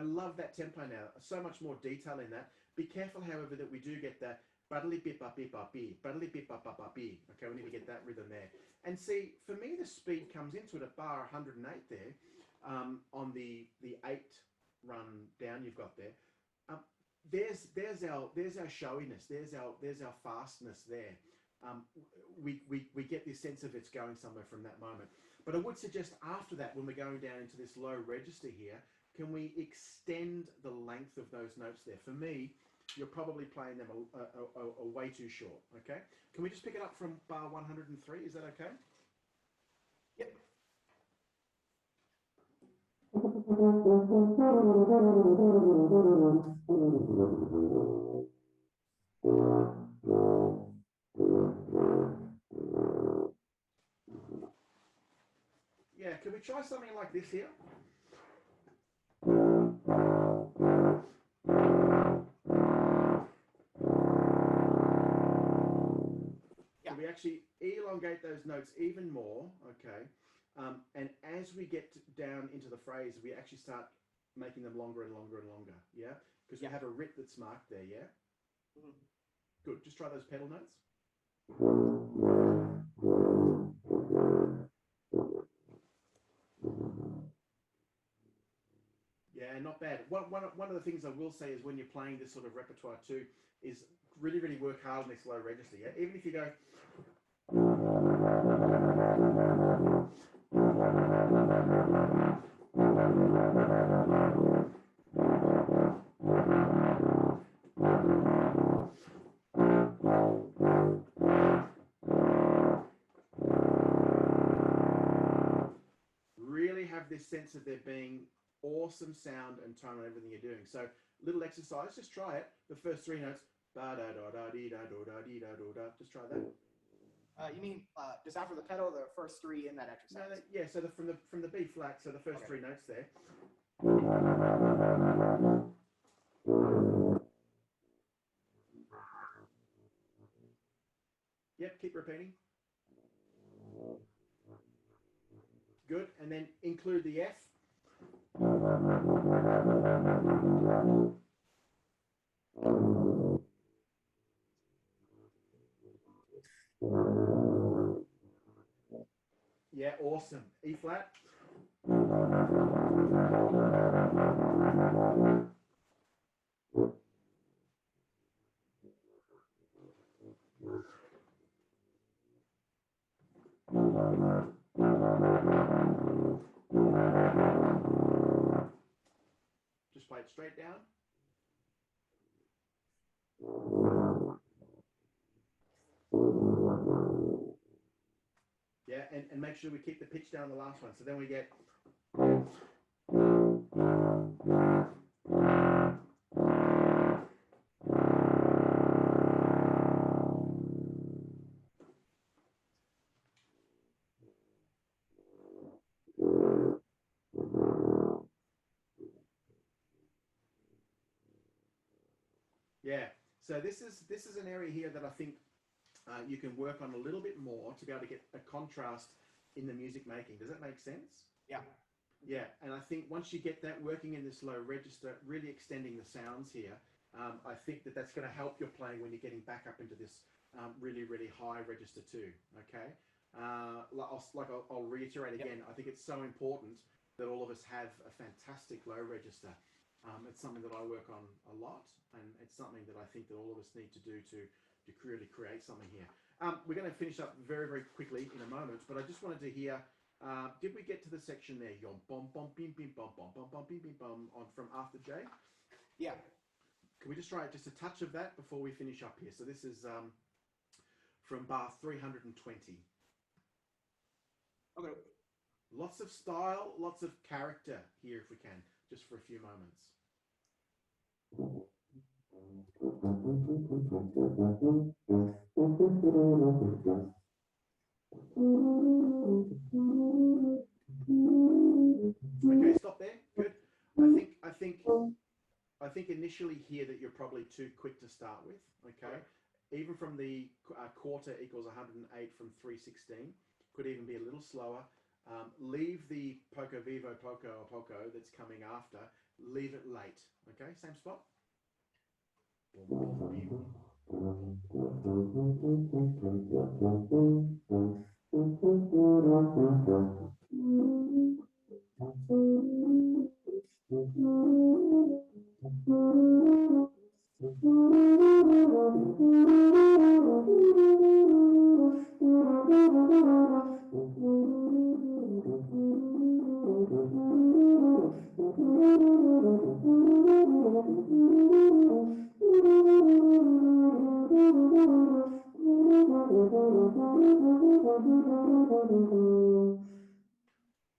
love that tempo now. So much more detail in that. Be careful, however, that we do get that buddly bip up bip up bee, buddly bip up up up bee. Okay, we need to get that rhythm there. And see, for me, the speed comes into it at bar 108 there, on the 8 run down you've got there. There's our showiness. There's our fastness there. We get this sense of it's going somewhere from that moment. But I would suggest after that, when we're going down into this low register here, can we extend the length of those notes there? For me, you're probably playing them a way too short, okay? Can we just pick it up from bar 103? Is that okay? Yep. Yeah, can we try something like this here? Can we actually elongate those notes even more, okay? And as we get down into the phrase, we actually start making them longer and longer and longer, yeah? because Yeah. we have a writ that's marked there, yeah? Mhm. Good. Just try those pedal notes. Yeah, not bad. One of the things I will say is when you're playing this sort of repertoire too, is really, really work hard on this low register. Yeah, even if you go. Really have this sense of there being awesome sound and tone on everything you're doing. So little exercise, just try it. The first three notes, ba da da da dee da do da dee da do da. Just try that. You mean just after the pedal, the first three in that exercise? No, yeah. So from the B flat, so the first Okay. three notes there. Yep, keep repeating. Good, and then include the F. Yeah, awesome. E flat. Just play it straight down. Yeah, and make sure we keep the pitch down the last one. So then we get. Yeah, so this is an area here that I think you can work on a little bit more to be able to get a contrast in the music making. Does that make sense? Yeah. Yeah, and I think once you get that working in this low register, really extending the sounds here, I think that's going to help your playing when you're getting back up into this really, really high register too. Okay, I'll reiterate again. I think it's so important that all of us have a fantastic low register. It's something that I work on a lot, and it's something that I think that all of us need to do to really create something here. We're going to finish up very, very quickly in a moment, but I just wanted to hear. Did we get to the section there? Yom bom bom bim bim bom bom bom bom bim bim bom on from after J? Yeah. Can we just try just a touch of that before we finish up here? So this is from bar 320. Okay. Lots of style, lots of character here if we can, just for a few moments. Okay, stop there. Good. I think initially here that you're probably too quick to start with. Okay, even from the quarter equals 108 from 316, could even be a little slower. Leave the poco vivo poco or poco that's coming after. Leave it late. Okay, same spot.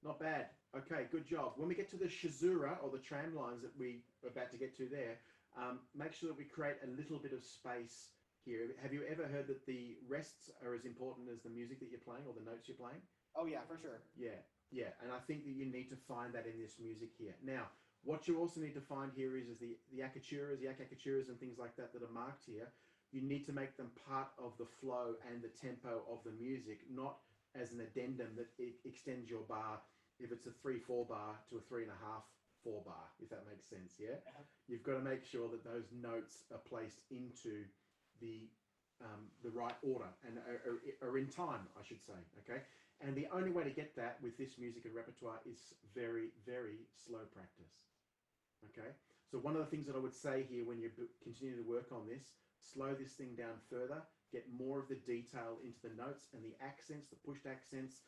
Not bad. Okay, good job. When we get to the shazura or the tram lines that we are about to get to there, make sure that we create a little bit of space here. Have you ever heard that the rests are as important as the music that you're playing or the notes you're playing? Oh yeah, for sure. Yeah, yeah. And I think that you need to find that in this music here. Now, what you also need to find here is the akaturas, the akakaturas and things like that that are marked here. You need to make them part of the flow and the tempo of the music, not as an addendum that it extends your bar if it's a 3/4 bar to a 3.5/4 4-bar, if that makes sense. Yeah, you've got to make sure that those notes are placed into the right order and are in time, I should say. Okay, and the only way to get that with this music and repertoire is very, very slow practice. Okay, so one of the things that I would say here when you continue to work on this, slow this thing down further, get more of the detail into the notes and the accents, the pushed accents,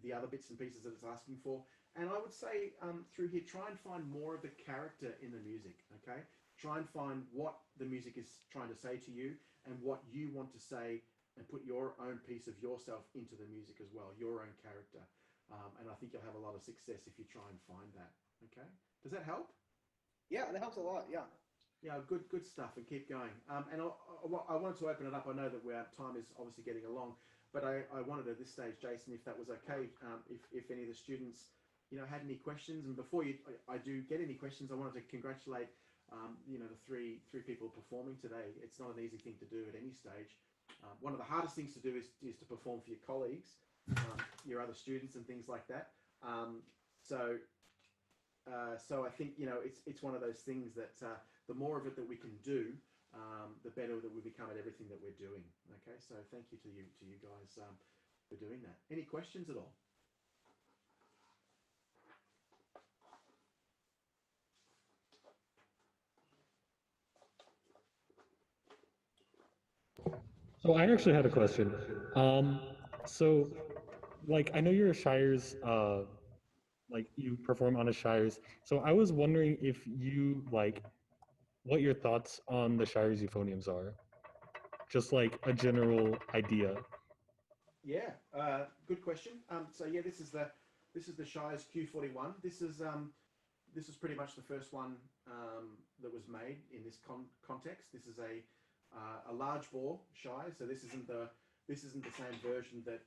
the other bits and pieces that it's asking for. And I would say through here, try and find more of the character in the music, okay? Try and find what the music is trying to say to you and what you want to say, and put your own piece of yourself into the music as well, your own character. And I think you'll have a lot of success if you try and find that, okay? Does that help? Yeah, that helps a lot. Yeah. Yeah, good stuff, and keep going. And I wanted to open it up. I know that time is obviously getting along, but I wanted at this stage, Jason, if that was okay, if any of the students, had any questions. And before I do get any questions, I wanted to congratulate, the three people performing today. It's not an easy thing to do at any stage. One of the hardest things to do is to perform for your colleagues, your other students, and things like that. So I think it's one of those things that the more of it that we can do, the better that we become at everything that we're doing. Okay, so thank you to you guys for doing that. Any questions at all? So I actually had a question. So like I know you're a Shires, like you perform on a Shires. So I was wondering if you like what your thoughts on the Shires euphoniums are. Just like a general idea. Yeah, good question. So yeah, this is the Shires Q41. This is pretty much the first one that was made in this context. This is a large bore Shires, so this isn't the same version that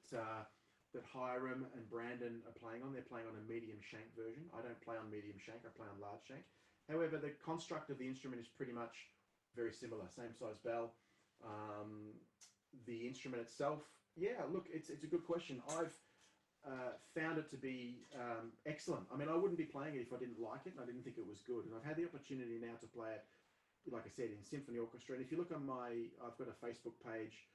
Hiram and Brandon are playing on. They're playing on a medium shank version. I don't play on medium shank. I play on large shank. However, the construct of the instrument is pretty much very similar. Same size bell. The instrument itself, yeah. Look, it's a good question. I've found it to be excellent. I mean, I wouldn't be playing it if I didn't like it and I didn't think it was good. And I've had the opportunity now to play it, like I said, in symphony orchestra. And if you look on I've got a Facebook page,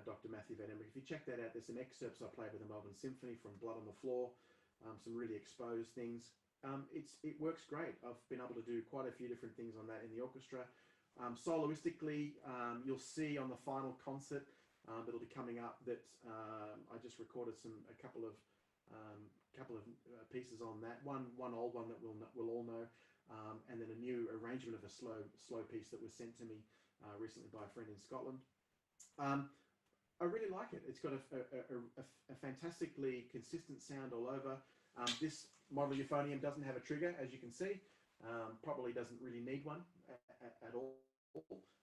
Dr. Matthew Van Emmerik. If you check that out, there's some excerpts I played with the Melbourne Symphony from Blood on the Floor, some really exposed things. It works great. I've been able to do quite a few different things on that in the orchestra. Soloistically, you'll see on the final concert that'll be coming up that I just recorded a couple of pieces on that. One old one that we'll all know, and then a new arrangement of a slow piece that was sent to me recently by a friend in Scotland. I really like it. It's got a fantastically consistent sound all over. This model euphonium doesn't have a trigger, as you can see. Probably doesn't really need one at all.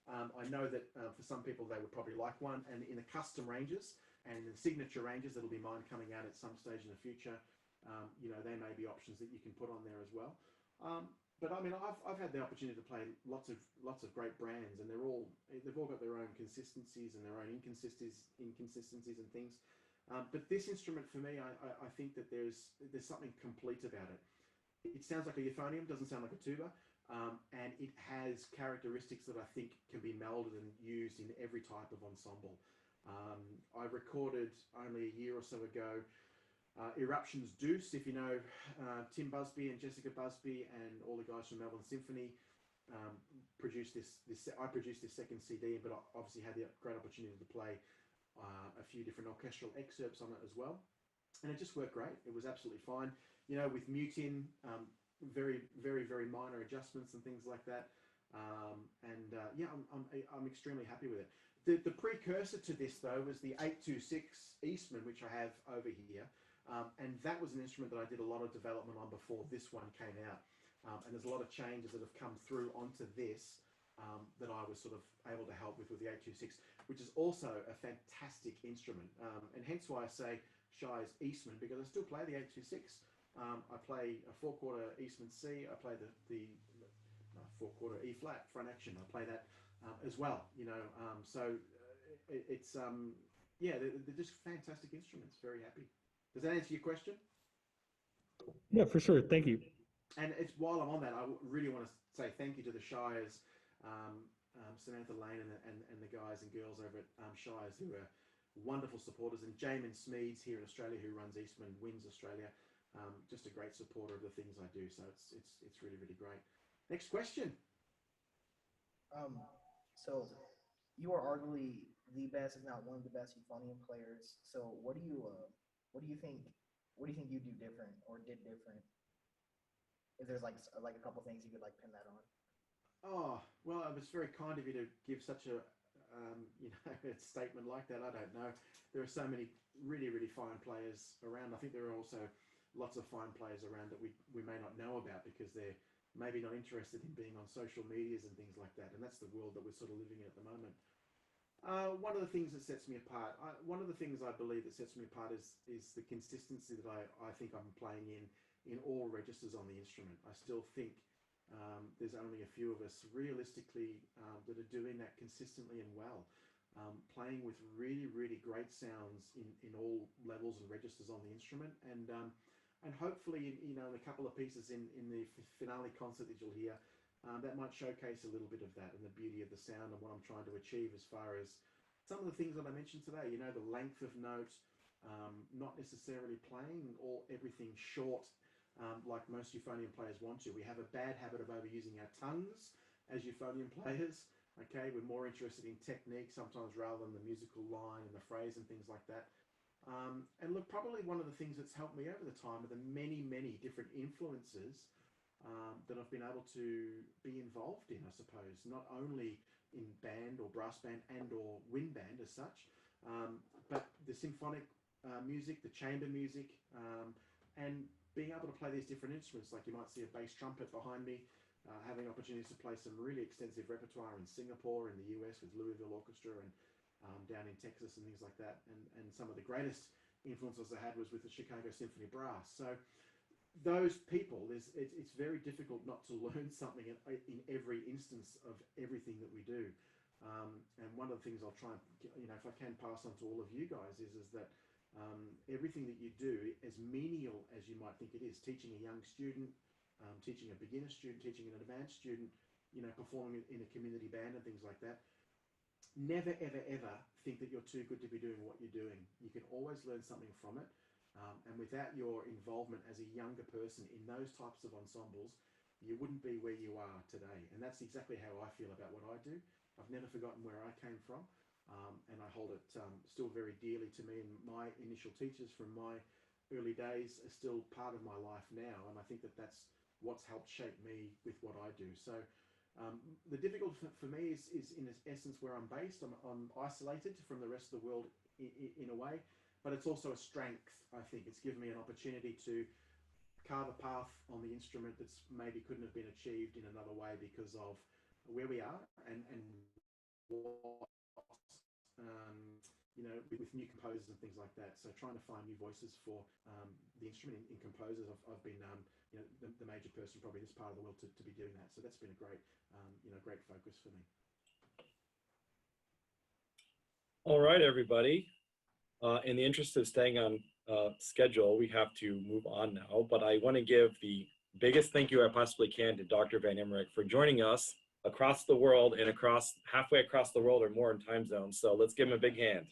I know that for some people they would probably like one, and in the custom ranges and the signature ranges, that'll be mine coming out at some stage in the future. There may be options that you can put on there as well. But I mean, I've had the opportunity to play lots of great brands, and they've all got their own consistencies and their own inconsistencies and things. But this instrument, for me, I think that there's something complete about it. It sounds like a euphonium, doesn't sound like a tuba, and it has characteristics that I think can be melded and used in every type of ensemble. I recorded only a year or so ago Eruptions Deuce, if you know Tim Busby and Jessica Busby and all the guys from Melbourne Symphony, produced this. I produced this second CD, but I obviously had the great opportunity to play a few different orchestral excerpts on it as well, and it just worked great. It was absolutely fine. With mute-in, very, very, very minor adjustments and things like that. I'm extremely happy with it. The precursor to this, though, was the 826 Eastman, which I have over here. And that was an instrument that I did a lot of development on before this one came out. And there's a lot of changes that have come through onto this that I was sort of able to help with the 826, which is also a fantastic instrument. And hence why I say Shires Eastman, because I still play the 826. I play a 4/4 Eastman C. I play the 4/4 E flat front action. I play that as well. They're just fantastic instruments. Very happy. Does that answer your question? Yeah, for sure. Thank you. And it's while I'm on that, I really want to say thank you to the Shires, Samantha Lane and the guys and girls over at Shires who are wonderful supporters, and Jamin Smeads here in Australia who runs Eastman Winds Australia, just a great supporter of the things I do. So it's really really great. Next question. So you are arguably the best, if not one of the best euphonium players. So what do you think? What do you think you do different or did different? If there's like a couple things you could like pin that on. Oh, well, it was very kind of you to give such a a statement like that. I don't know. There are so many really really fine players around. I think there are also lots of fine players around that we may not know about because they're maybe not interested in being on social medias and things like that. And that's the world that we're sort of living in at the moment. One of the things that sets me apart, one of the things I believe that sets me apart is the consistency that I think I'm playing in all registers on the instrument. I still think there's only a few of us realistically that are doing that consistently and well, playing with really, really great sounds in all levels and registers on the instrument. And hopefully, in a couple of pieces in the finale concert that you'll hear, that might showcase a little bit of that and the beauty of the sound and what I'm trying to achieve as far as some of the things that I mentioned today. The length of note, not necessarily playing everything short, like most euphonium players want to. We have a bad habit of overusing our tongues as euphonium players. Okay, we're more interested in technique sometimes rather than the musical line and the phrase and things like that. And look, probably one of the things that's helped me over the time are the many, many different influences that I've been able to be involved in, I suppose, not only in band or brass band and or wind band as such, but the symphonic music, the chamber music, and being able to play these different instruments. Like you might see a bass trumpet behind me, having opportunities to play some really extensive repertoire in Singapore, in the US with Louisville Orchestra, and down in Texas and things like that. And some of the greatest influences I had was with the Chicago Symphony Brass. So those people, it's very difficult not to learn something in every instance of everything that we do. And one of the things I'll try and, if I can pass on to all of you guys is that everything that you do, as menial as you might think it is, teaching a young student, teaching a beginner student, teaching an advanced student, performing in a community band and things like that, never, ever, ever think that you're too good to be doing what you're doing. You can always learn something from it. And without your involvement as a younger person in those types of ensembles, you wouldn't be where you are today. And that's exactly how I feel about what I do. I've never forgotten where I came from, and I hold it still very dearly to me. And my initial teachers from my early days are still part of my life now. And I think that that's what's helped shape me with what I do. So the difficulty for me is in essence where I'm based. I'm isolated from the rest of the world in a way. But it's also a strength, I think. It's given me an opportunity to carve a path on the instrument that's maybe couldn't have been achieved in another way because of where we are and what, with new composers and things like that. So trying to find new voices for the instrument in composers, I've been, the major person probably in this part of the world to be doing that. So that's been a great, great focus for me. All right, everybody. In the interest of staying on schedule, we have to move on now, but I want to give the biggest thank you I possibly can to Dr. Van Emmerik for joining us across the world and halfway across the world or more in time zones. So let's give him a big hand.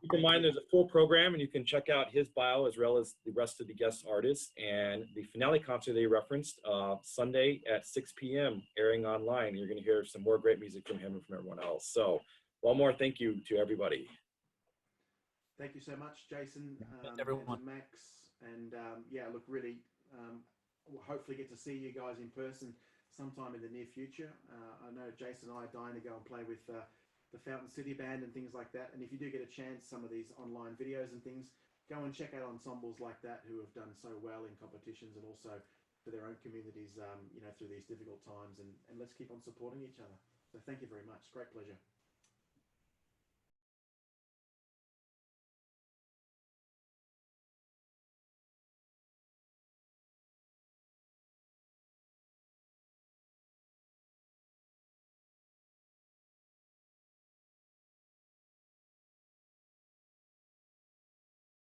Keep in mind there's a full program and you can check out his bio as well as the rest of the guest artists, and the finale concert they referenced Sunday at 6 p.m. airing online. You're going to hear some more great music from him and from everyone else. So one more thank you to everybody. Thank you so much, Jason, everyone. and Max. And yeah, look, really, we'll hopefully get to see you guys in person sometime in the near future. I know Jason and I are dying to go and play with the Fountain City Band and things like that. And if you do get a chance, some of these online videos and things, go and check out ensembles like that who have done so well in competitions and also for their own communities, through these difficult times. And let's keep on supporting each other. So thank you very much. Great pleasure.